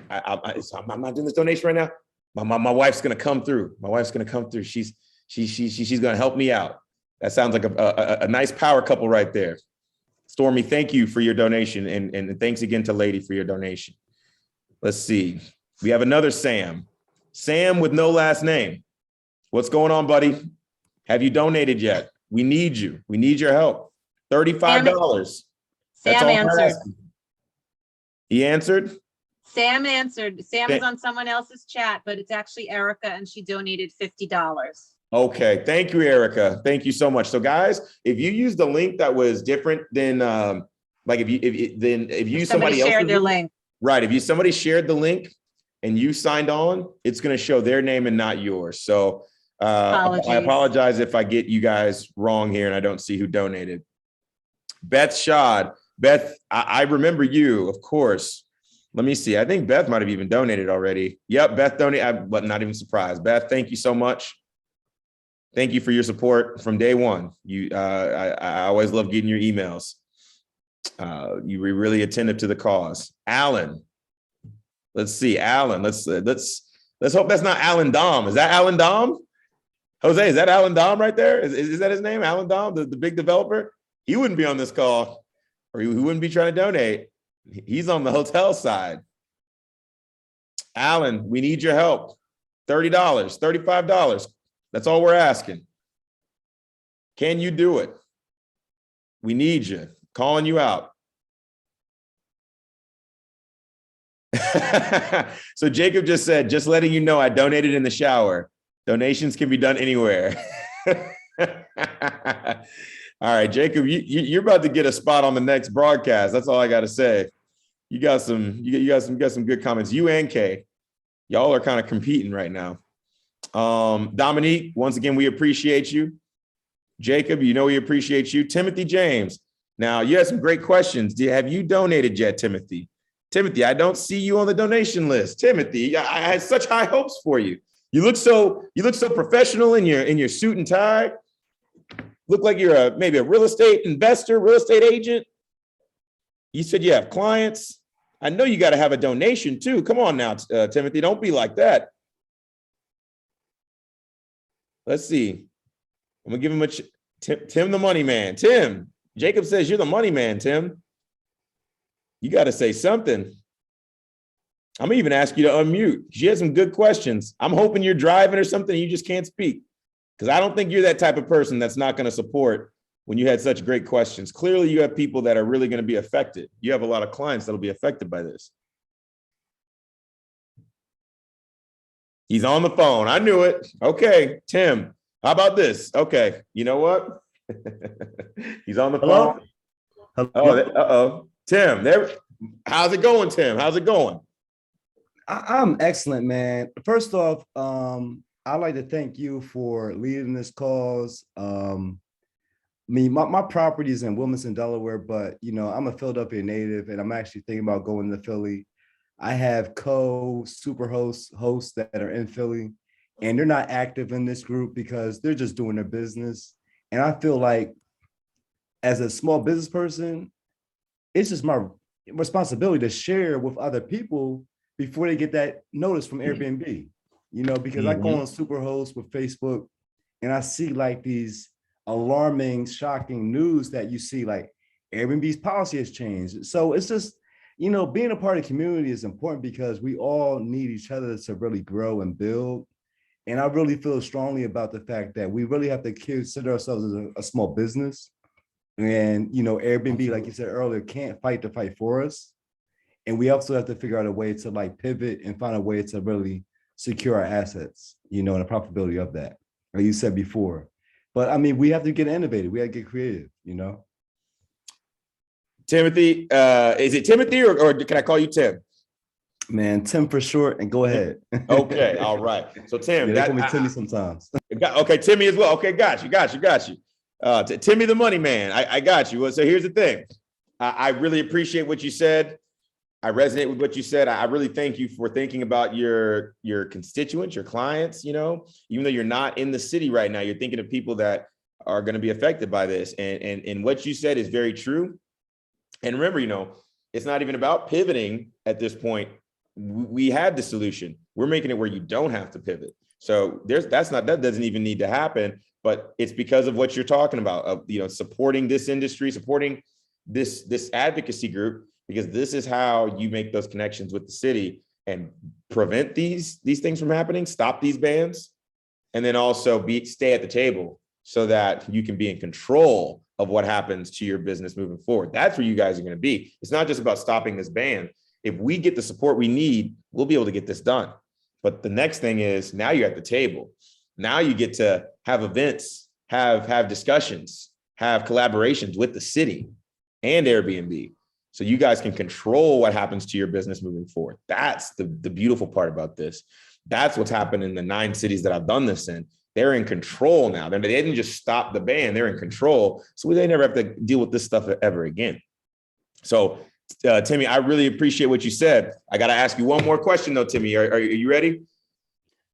I'm not doing this donation right now. My wife's gonna come through. My wife's gonna come through. She's gonna help me out. That sounds like a nice power couple right there. Stormy, thank you for your donation, and thanks again to Lady for your donation. Let's see. We have another Sam. Sam with no last name. What's going on, buddy? Have you donated yet? We need you. We need your help. $35. Sam answered. He answered? Sam answered. Sam is on someone else's chat, but it's actually Erica, and she donated $50. Okay, thank you, Erica. Thank you so much. So, guys, if you use the link that was different than if you somebody shared their link, right? If somebody shared the link and you signed on, it's going to show their name and not yours. So, I apologize if I get you guys wrong here and I don't see who donated. Beth Shad. Beth, I remember you, of course. Let me see. I think Beth might have even donated already. Yep, Beth donated, but not even surprised. Beth, thank you so much. Thank you for your support from day one. I always love getting your emails. You were really attentive to the cause. Alan, let's see, Alan. Let's hope that's not Alan Dom. Is that Alan Dom? Jose, is that Alan Dom right there? Is that his name, Alan Dom, the big developer? He wouldn't be on this call, or he wouldn't be trying to donate. He's on the hotel side. Alan, we need your help. $30, $35. That's all we're asking. Can you do it? We need you. Calling you out. So Jacob just said, just letting you know I donated in the shower. Donations can be done anywhere. All right, Jacob, you're about to get a spot on the next broadcast. That's all I got to say. You got some good comments. You and Kay, y'all are kind of competing right now. Dominique, once again, we appreciate you. Jacob, you know we appreciate you. Timothy James, now you had some great questions. Have you donated yet, Timothy? Timothy, I don't see you on the donation list. Timothy, I had such high hopes for you. You look so professional in your suit and tie. Look like you're maybe a real estate investor, real estate agent. You said you have clients. I know you got to have a donation too. Come on now, Timothy, don't be like that. Let's see. I'm gonna give him Tim the money man. Tim, Jacob says you're the money man, Tim. You got to say something. I'm gonna even ask you to unmute. She has some good questions. I'm hoping you're driving or something and you just can't speak, because I don't think you're that type of person that's not going to support when you had such great questions. Clearly, you have people that are really going to be affected. You have a lot of clients that'll be affected by this. He's on the phone. I knew it. Okay, Tim, how about this? Okay, you know what? He's on the phone. Hello? Oh, uh-oh. Tim, there. How's it going, Tim? How's it going? I'm excellent, man. First off, I'd like to thank you for leading this cause. My property is in Wilmington, Delaware, but I'm a Philadelphia native, and I'm actually thinking about going to Philly. I have super hosts that are in Philly, and they're not active in this group because they're just doing their business. And I feel like as a small business person, it's just my responsibility to share with other people before they get that notice from Airbnb, because I go on Superhost with Facebook and I see like these alarming, shocking news that you see, like Airbnb's policy has changed. So it's just, being a part of the community is important because we all need each other to really grow and build. And I really feel strongly about the fact that we really have to consider ourselves as a small business. And, Airbnb, like you said earlier, can't fight the fight for us. And we also have to figure out a way to like pivot and find a way to really secure our assets, and the profitability of that, like you said before. But I mean, we have to get innovative. We have to get creative, Timothy, is it Timothy or can I call you Tim? Man, Tim for short, and go ahead. Okay, all right. So Tim, they call me Timmy sometimes. Okay, Timmy as well. Okay, got you. Timmy the money man. I got you. Well, so here's the thing. I really appreciate what you said. I resonate with what you said. I really thank you for thinking about your constituents, your clients, even though you're not in the city right now, you're thinking of people that are going to be affected by this. And what you said is very true. And remember, it's not even about pivoting at this point. We have the solution. We're making it where you don't have to pivot. So that doesn't even need to happen, but it's because of what you're talking about, supporting this industry, supporting this advocacy group, because this is how you make those connections with the city and prevent these things from happening, stop these bans, and then also stay at the table so that you can be in control of what happens to your business moving forward. That's where you guys are going to be. It's not just about stopping this ban. If we get the support we need, we'll be able to get this done. But the next thing is now you're at the table. Now you get to have events, have discussions, have collaborations with the city and Airbnb. So you guys can control what happens to your business moving forward. That's the beautiful part about this. That's what's happened in the 9 cities that I've done this in. They're in control now. They didn't just stop the ban. They're in control. So they never have to deal with this stuff ever again. So Timmy, I really appreciate what you said. I got to ask you one more question though, Timmy. Are you ready?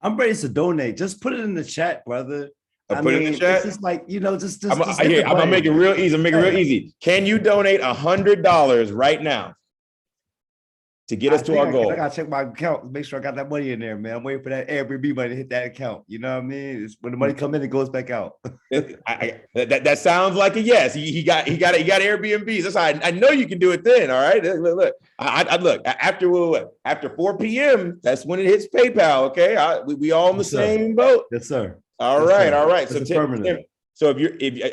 I'm ready to donate. Just put it in the chat, brother. I put it in the it's chat. just like, you know, just I'm just gonna think about make it real easy. I'm making it real easy. Can you donate $100 right now to get us to our goal? I gotta check my account, make sure I got that money in there, man. I'm waiting for that Airbnb money to hit that account. You know what I mean? It's when the money come in, it goes back out. That sounds like a yes. He got Airbnbs. That's how I know you can do it then. All right. Look, look after 4 p.m. That's when it hits PayPal. Okay. We all in the Yes, sir. same boat. Yes, sir. All Yes, right. sir. All right. That's So affirmative. so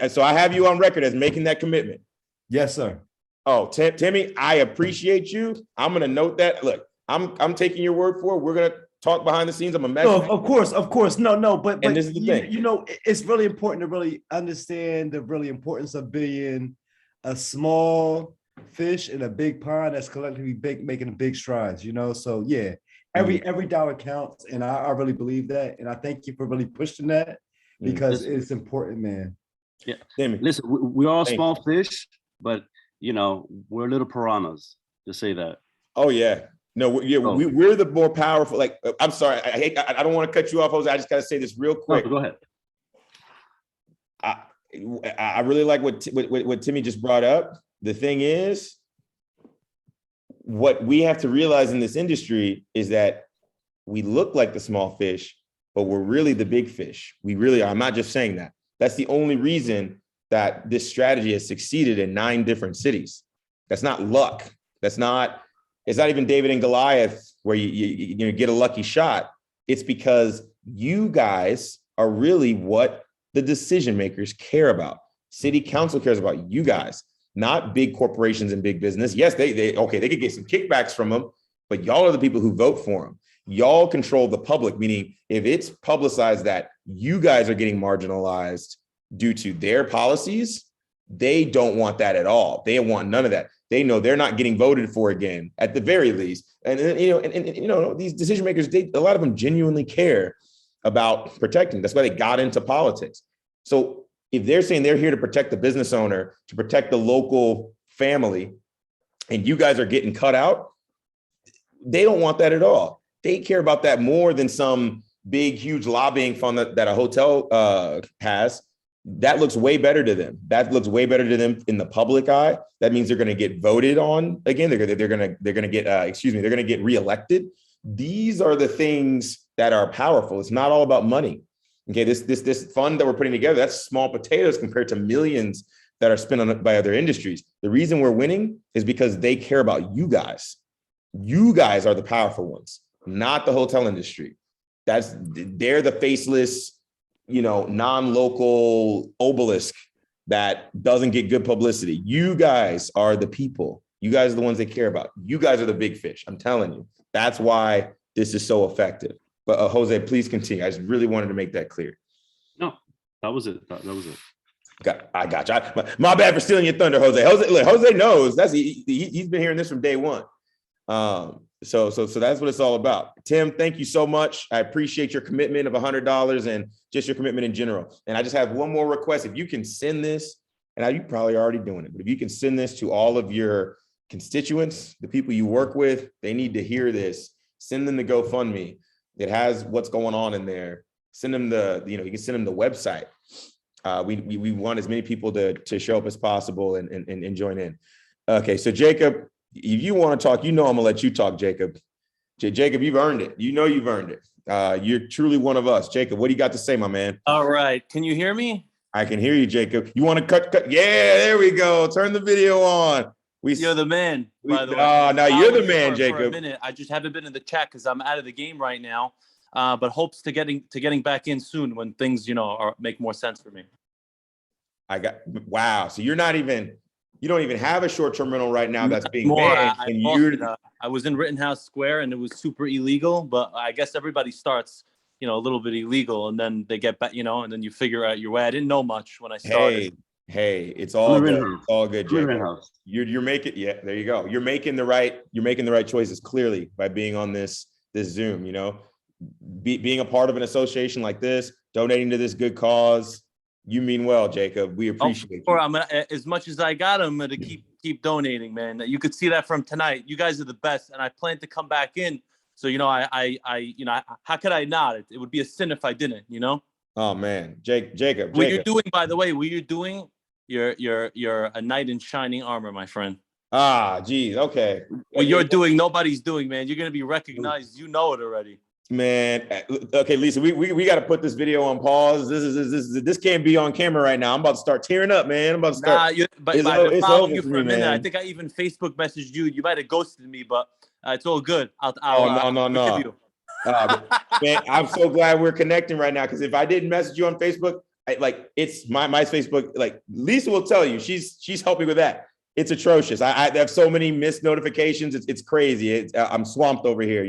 so I have you on record as making that commitment. Yes, sir. Oh, Timmy, I appreciate you. I'm gonna note that. Look, I'm taking your word for it. We're gonna talk behind the scenes. I'm a No, message. of course. No, but And this is the thing. you know, it's really important to really understand the really importance of being a small fish in a big pond that's collectively big, making big strides, you know? So yeah, every dollar counts. And I really believe that. And I thank you for really pushing that because it's important, man. Yeah. Timmy. Listen, we're all Thank small fish, but you know, we're little piranhas. Just say that. Oh yeah. No, we're the more powerful. Like, I'm sorry, I don't want to cut you off, Jose. I just gotta say this real No, quick. go ahead. I really like what Timmy just brought up. The thing is, what we have to realize in this industry is that we look like the small fish, but we're really the big fish. We really are. I'm not just saying that. That's the only reason that this strategy has succeeded in 9 different cities. That's not luck. It's not even David and Goliath where you get a lucky shot. It's because you guys are really what the decision makers care about. City council cares about you guys, not big corporations and big business. Yes, they could get some kickbacks from them, but y'all are the people who vote for them. Y'all control the public, meaning if it's publicized that you guys are getting marginalized due to their policies, they don't want that at all. They want none of that. They know they're not getting voted for again, at the very least. And these decision makers, a lot of them genuinely care about protecting. That's why they got into politics. So if they're saying they're here to protect the business owner, to protect the local family, and you guys are getting cut out, they don't want that at all. They care about that more than some big, huge lobbying fund that a hotel has. That looks way better to them. That looks way better to them in the public eye. That means they're going to get voted on again. They're going to get reelected. These are the things that are powerful. It's not all about money. Okay, this fund that we're putting together, that's small potatoes compared to millions that are spent on it by other industries. The reason we're winning is because they care about you guys. You guys are the powerful ones, not the hotel industry. They're the faceless, non-local obelisk that doesn't get good publicity. You guys are the people. You guys are the ones they care about. You guys are the big fish. I'm telling you. That's why this is so effective. But Jose, please continue. I just really wanted to make that clear. No, that was it. That was it. I got you. My bad for stealing your thunder, Jose. Jose knows he's been hearing this from day one. So that's what it's all about. Tim, thank you so much. I appreciate your commitment of $100 and just your commitment in general. And I just have one more request. If you can send this, and you probably are already doing it, but if you can send this to all of your constituents, the people you work with, they need to hear this. Send them the GoFundMe. It has what's going on in there. Send them you can send them the website. We want as many people to show up as possible and join in. Okay, so Jacob, if you want to talk, I'm gonna let you talk, Jacob. Jacob, you've earned it. You've earned it. You're truly one of us. Jacob, what do you got to say, my man? All right. Can you hear me? I can hear you, Jacob. You want to cut? Yeah, there we go. Turn the video on. You're the man, by the way. No, you're the man, for a Jacob. minute. I just haven't been in the chat because I'm out of the game right now. But hopes to getting back in soon when things, make more sense for me. Wow. So you don't even have a short-term rental right now that's being more. banned. I was in Rittenhouse Square and it was super illegal, but I guess everybody starts, a little bit illegal and then they get back, and then you figure out your way. I didn't know much when I started. Hey, it's all good. It's all good, Jacob. You're making, yeah, there you go. You're making the right choices clearly by being on this Zoom, being a part of an association like this, donating to this good cause. You mean well, Jacob. We appreciate you. I'm gonna, as much as I got, I'm gonna keep donating, man. You could see that from tonight. You guys are the best, and I plan to come back in. So I how could I not? It would be a sin if I didn't. Oh man, Jacob. What you're doing, by the way, what you're doing, you're a knight in shining armor, my friend. Ah, geez. Okay. What you're doing, nobody's doing, man. You're gonna be recognized. You know it already. Man, okay, Lisa, we got to put this video on pause. This can't be on camera right now. I'm about to start tearing up, man. I'm about to start. But It's I've been it's following over you for for a me, minute. I man. think I even Facebook messaged you. You might have ghosted me, but it's all good. No. I'll forgive you. Man, I'm so glad we're connecting right now, because if I didn't message you on Facebook, it's my Facebook. Like Lisa will tell you, she's helped me with that. It's atrocious. I have so many missed notifications. It's crazy. I'm swamped over here,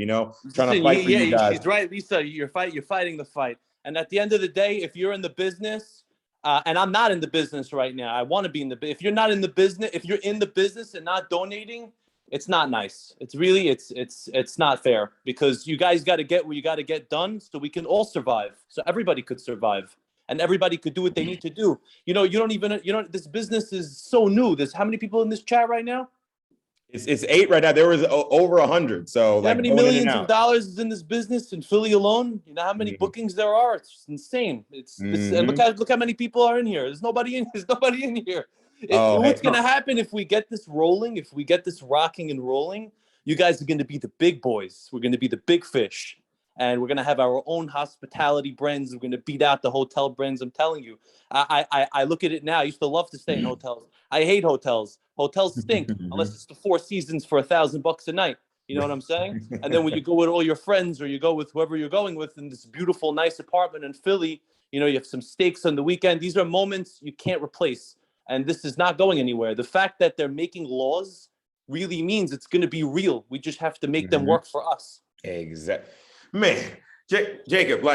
trying to fight for you guys. She's right, Lisa. You're fighting the fight. And at the end of the day, if you're in the business, and I'm not in the business right now, I want to be in the. If you're not in the business, if you're in the business and not donating, it's not nice. It's really, it's not fair, because you guys got to get what you got to get done so we can all survive. So everybody could survive. And everybody could do what they need to do. This business is so new. There's how many people in this chat right now? It's 8 right now. There was over 100. So how many millions of dollars is in this business in Philly alone? You know how many bookings there are? It's insane. And look how many people are in here. There's nobody in here. What's going to happen if we get this rolling? If we get this rocking and rolling, you guys are going to be the big boys. We're going to be the big fish. And we're going to have our own hospitality brands. We're going to beat out the hotel brands. I'm telling you, I look at it now. I used to love to stay in hotels. I hate hotels. Hotels stink unless it's the Four Seasons for $1,000 a night. You know what I'm saying? And then when you go with all your friends, or you go with whoever you're going with in this beautiful, nice apartment in Philly, you have some steaks on the weekend. These are moments you can't replace. And this is not going anywhere. The fact that they're making laws really means it's going to be real. We just have to make them work for us. Exactly. Man, Jacob,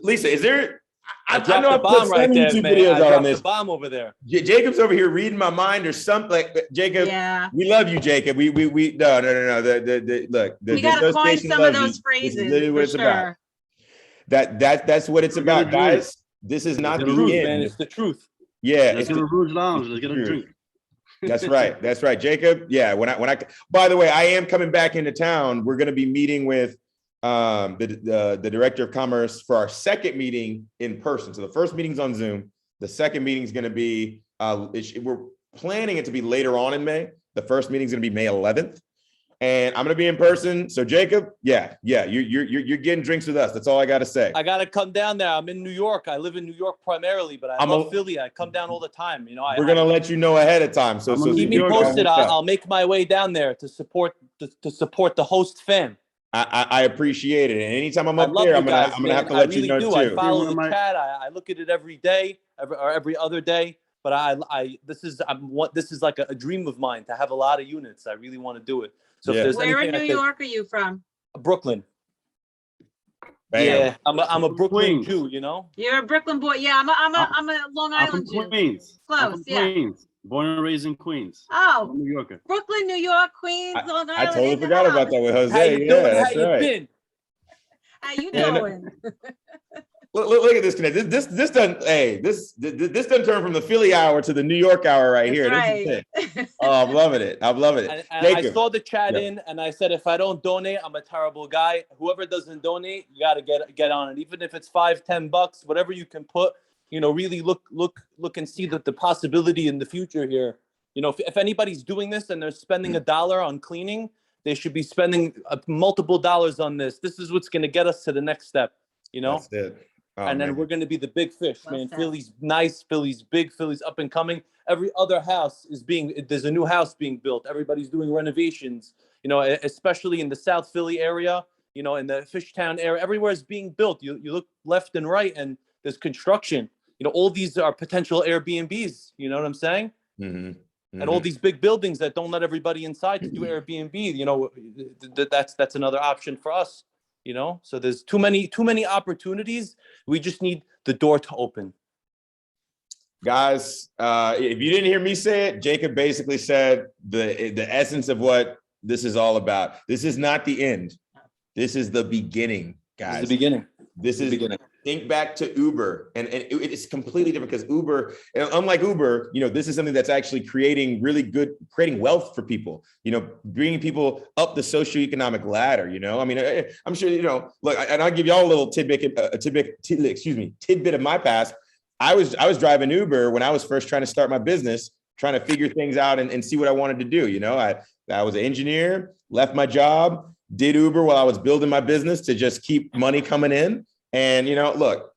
Lisa, is there? I know I put right there, man. Videos I dropped on this. the bomb over there. Jacob's over here reading my mind or something. Jacob, Yeah. we love you, Jacob. We no. Look, We gotta coin some of those phrases. This is literally what For it's sure. about. That's what it's about, guys. This is not the end. Man, it's the truth. Yeah, Let's get a Rouge Lounge. Let's get a drink. That's right, Jacob. Yeah, when I. By the way, I am coming back into town. We're going to be meeting with the director of commerce for our second meeting in person. So the first meeting's on Zoom. The second meeting is going to be we're planning it to be later on in May. The first meeting is going to be May 11th, and I'm going to be in person. So Jacob, yeah, you're getting drinks with us. That's all I got to say. I got to come down there. I'm in New York. I live in New York primarily, but I love Philly. I come down all the time. We're going to let you know ahead of time. So keep me posted. I'll make my way down there to support the host fam. I appreciate it. And anytime I'm up there, I'm gonna have to let you know too. I follow the chat. I look at it every day, every other day. But this is like a dream of mine to have a lot of units. I really want to do it. So if there's where in New York are you from? Brooklyn. Bam. Yeah, I'm a Brooklyn Jew. You're a Brooklyn boy. Yeah, I'm a Long Island Jew. Queens. Close. Yeah. Queens. Born and raised in Queens. Oh, New Yorker. Brooklyn, New York, Queens, Long Island. I totally forgot about that with Jose. How you doing? That's How you right. been? How you doing? Look at this connect. This doesn't. Hey, this doesn't turn from the Philly hour to the New York hour right here. Right. This is it. Oh, I'm loving it. And I saw the chat in, and I said, if I don't donate, I'm a terrible guy. Whoever doesn't donate, you got to get on it. Even if it's $5-10, whatever you can put. Really look and see the possibility in the future here. If anybody's doing this and they're spending $1 on cleaning, they should be spending multiple dollars on this. This is what's going to get us to the next step. That's it. Oh, and then we're going to be the big fish, man. Philly's nice, Philly's big, Philly's up and coming. Every other house there's a new house being built. Everybody's doing renovations, especially in the South Philly area, in the Fishtown area, everywhere is being built. You look left and right and there's construction. All these are potential Airbnbs. You know what I'm saying? Mm-hmm. And all these big buildings that don't let everybody inside to do Airbnb, that's another option for us. So there's too many opportunities. We just need the door to open. Guys, if you didn't hear me say it, Jacob basically said the essence of what this is all about. This is not the end. This is the beginning, guys. This is the beginning. This is the beginning. think back to Uber, and it's completely different because Uber, unlike Uber, this is something that's actually creating wealth for people, bringing people up the socioeconomic ladder, I mean, I'm sure, look, and I'll give y'all a little tidbit of my past. I was driving Uber when I was first trying to start my business, trying to figure things out and see what I wanted to do. I was an engineer, left my job, did Uber while I was building my business to just keep money coming in. And, look,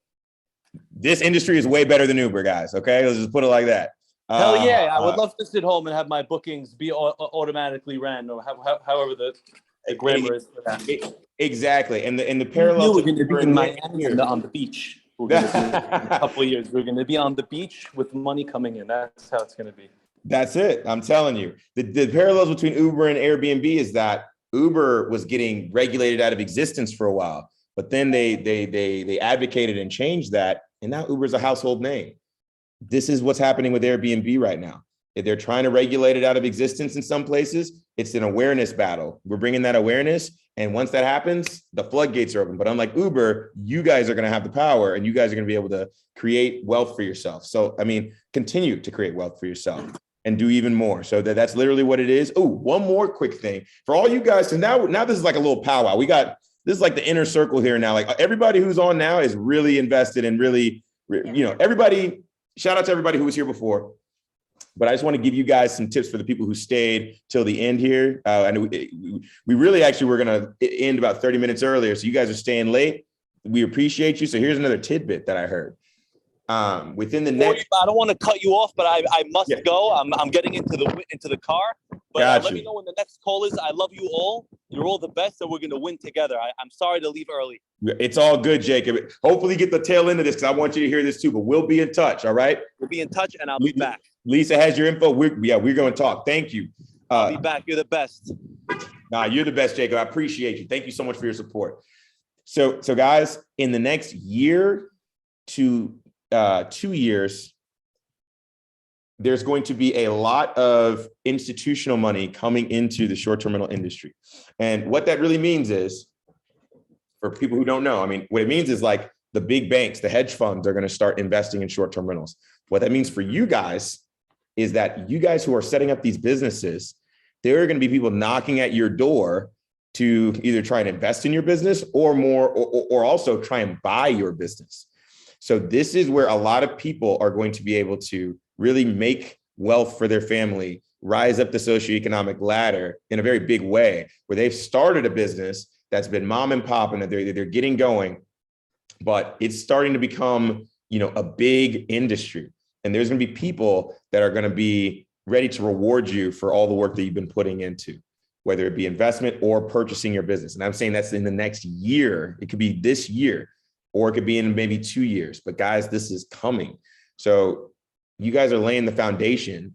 this industry is way better than Uber, guys. Okay, let's just put it like that. Hell yeah. I would love to sit home and have my bookings be automatically ran, or however the grammar is for that. Exactly. And the parallel. We're going to be in Miami on the beach. We're going to be, in a couple of years, we're going to be on the beach with money coming in. That's how it's going to be. That's it. I'm telling you. The parallels between Uber and Airbnb is that Uber was getting regulated out of existence for a while, but then they advocated and changed that, and now Uber's a household name. This is what's happening with Airbnb right now. If they're trying to regulate it out of existence in some places, it's an awareness battle. We're bringing that awareness, and once that happens, the floodgates are open. But unlike Uber, you guys are going to have the power, and you guys are going to be able to create wealth for yourself. So, I mean, continue to create wealth for yourself and do even more. So that's literally what it is. Oh, one more quick thing for all you guys. So now this is like a little powwow. This is like the inner circle here now. Like everybody who's on now is really invested and really, everybody, shout out to everybody who was here before. But I just want to give you guys some tips for the people who stayed till the end here. And we really actually were going to end about 30 minutes earlier. So you guys are staying late. We appreciate you. So here's another tidbit that I heard. Within the next, I don't want to cut you off, but I must go. I'm getting into the car. But let me know when the next call is. I love you all. You're all the best, and we're going to win together. I'm sorry to leave early. It's all good, Jacob. Hopefully get the tail end of this because I want you to hear this too, but we'll be in touch. All right. We'll be in touch, and I'll be back. Lisa has your info. We're going to talk. Thank you. I'll be back. You're the best. You're the best, Jacob. I appreciate you. Thank you so much for your support. So guys, in the next year to 2 years, there's going to be a lot of institutional money coming into the short-term rental industry. And what that really means is, for people who don't know, I mean, what it means is like the big banks, the hedge funds are going to start investing in short-term rentals. What that means for you guys is that you guys who are setting up these businesses, there are going to be people knocking at your door to either try and invest in your business or also try and buy your business. So this is where a lot of people are going to be able to really make wealth for their family, rise up the socioeconomic ladder in a very big way, where they've started a business that's been mom and pop and that they're getting going, but it's starting to become, a big industry. And there's going to be people that are going to be ready to reward you for all the work that you've been putting into, whether it be investment or purchasing your business. And I'm saying that's in the next year. It could be this year, or it could be in maybe 2 years. But guys, this is coming. So you guys are laying the foundation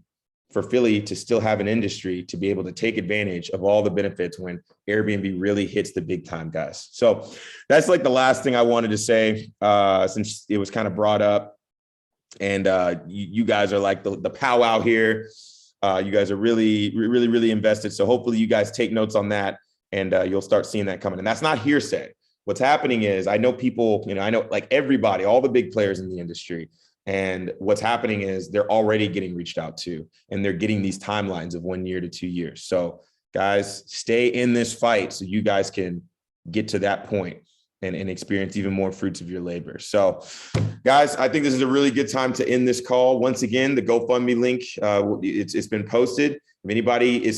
for Philly to still have an industry to be able to take advantage of all the benefits when Airbnb really hits the big time, guys. So that's like the last thing I wanted to say, since it was kind of brought up. And you guys are like the powwow here. You guys are really, really, really invested. So hopefully you guys take notes on that, and you'll start seeing that coming. And that's not hearsay. What's happening is I know people, I know like everybody, all the big players in the industry. And what's happening is they're already getting reached out to, and they're getting these timelines of 1 year to 2 years. So guys, stay in this fight so you guys can get to that point and experience even more fruits of your labor. So guys, I think this is a really good time to end this call. Once again, the GoFundMe link, it's been posted. If anybody is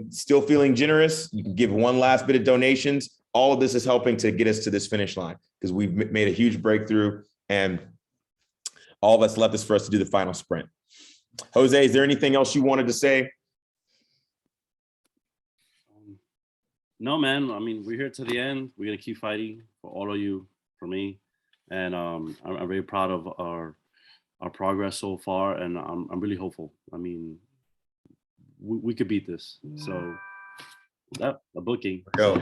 still feeling generous, you can give one last bit of donations. All of this is helping to get us to this finish line because we've made a huge breakthrough, and all that's left is for us to do the final sprint. Jose, is there anything else you wanted to say? No, man. I mean, we're here to the end. We're going to keep fighting for all of you, for me. And I'm very proud of our progress so far. And I'm really hopeful. I mean, we could beat this. So a booking. Go.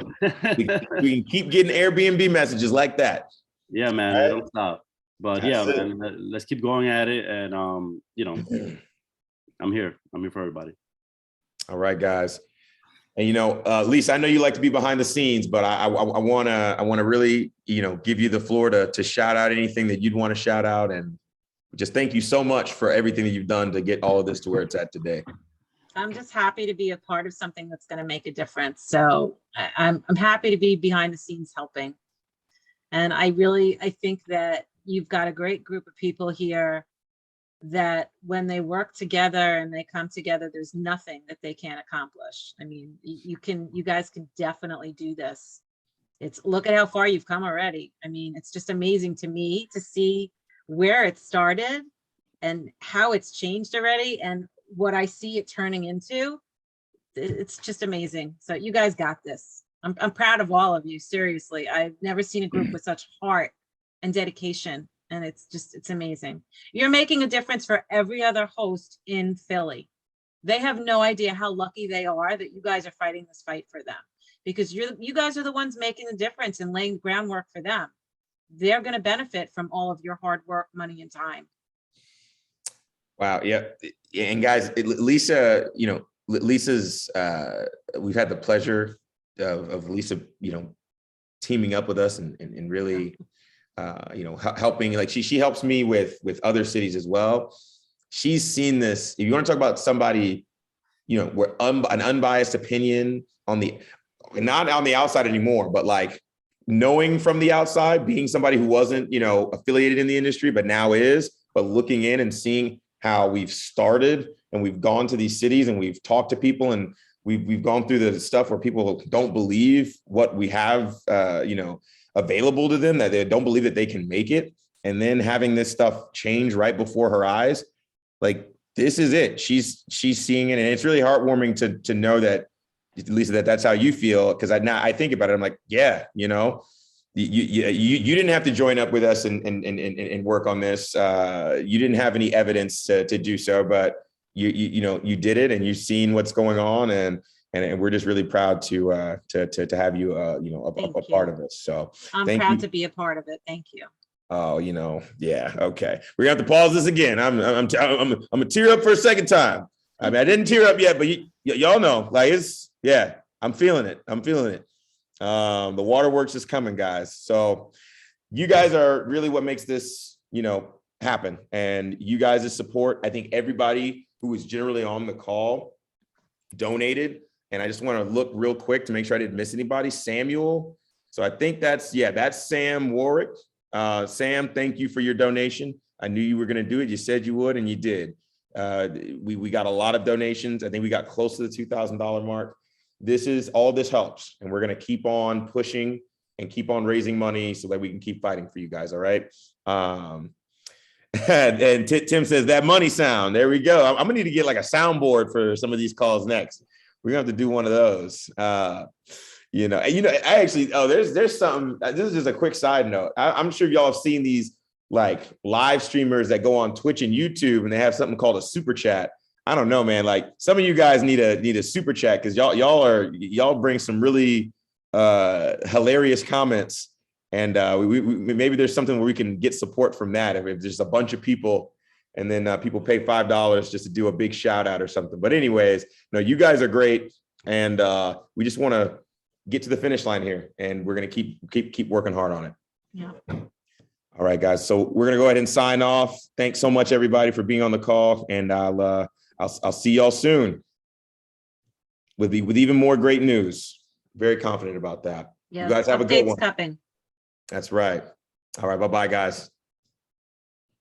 We can keep getting Airbnb messages like that. Yeah, man. Right. Don't stop. But yeah, man, let's keep going at it. And, I'm here. I'm here for everybody. All right, guys. And, you know, Lisa, I know you like to be behind the scenes, but I want to really, you know, give you the floor to shout out anything that you'd want to shout out. And just thank you so much for everything that you've done to get all of this to where it's at today. I'm just happy to be a part of something that's going to make a difference. So I'm happy to be behind the scenes helping. And I think that you've got a great group of people here that when they work together and they come together, there's nothing that they can't accomplish. I mean, you guys can definitely do this. Look at how far you've come already. I mean, it's just amazing to me to see where it started and how it's changed already and what I see it turning into. It's just amazing. So you guys got this. I'm proud of all of you. Seriously, I've never seen a group with such heart and dedication. And it's amazing. You're making a difference for every other host in Philly. They have no idea how lucky they are that you guys are fighting this fight for them, because you guys are the ones making the difference and laying the groundwork for them. They're going to benefit from all of your hard work, money, and time. Wow. Yeah. And guys, Lisa, you know, Lisa's, we've had the pleasure of Lisa, you know, teaming up with us and really, you know, helping, like she helps me with other cities as well. She's seen this. If you want to talk about somebody, you know, where an unbiased opinion on not on the outside anymore, but like knowing from the outside, being somebody who wasn't, you know, affiliated in the industry, but now is, but looking in and seeing how we've started and we've gone to these cities and we've talked to people and we've gone through the stuff where people don't believe what we have, you know, available to them, that they don't believe that they can make it. And then having this stuff change right before her eyes, like, this is it. She's seeing it. And it's really heartwarming to know that, Lisa, that's how you feel. Cause I think about it. I'm like, yeah, you know, you didn't have to join up with us and work on this. You didn't have any evidence to do so, but you know, you did it and you've seen what's going on. And we're just really proud to have you, you know, a part of it. So I'm proud to be a part of it. Thank you. Oh, you know, yeah. Okay. We're gonna have to pause this again. I'm gonna tear up for a second time. I mean, I didn't tear up yet, but y'all know, like, yeah, I'm feeling it. The waterworks is coming, guys. So you guys are really what makes this, you know, happen. And you guys' support, I think everybody who was generally on the call donated. And I just want to look real quick to make sure I didn't miss anybody. Samuel. So I think that's Sam Warwick. Sam, thank you for your donation. I knew you were going to do it. You said you would, and you did. We got a lot of donations. I think we got close to the $2,000 mark. All this helps. And we're going to keep on pushing and keep on raising money so that we can keep fighting for you guys. All right. And Tim says that money sound. There we go. I'm gonna need to get like a soundboard for some of these calls next. We're gonna have to do one of those. You know, I actually, there's something. This is just a quick side note. I'm sure y'all have seen these like live streamers that go on Twitch and YouTube, and they have something called a super chat. I don't know, man. Like, some of you guys need a super chat because y'all bring some really hilarious comments. And we maybe there's something where we can get support from that if there's a bunch of people and then people pay $5 just to do a big shout out or something. But anyways, no, you guys are great. And we just want to get to the finish line here, and we're going to keep working hard on it. Yeah. All right, guys. So we're going to go ahead and sign off. Thanks so much, everybody, for being on the call. And I'll see y'all soon with even more great news. Very confident about that. Yeah. You guys have a good one. Updates coming. That's right. All right. Bye-bye, guys.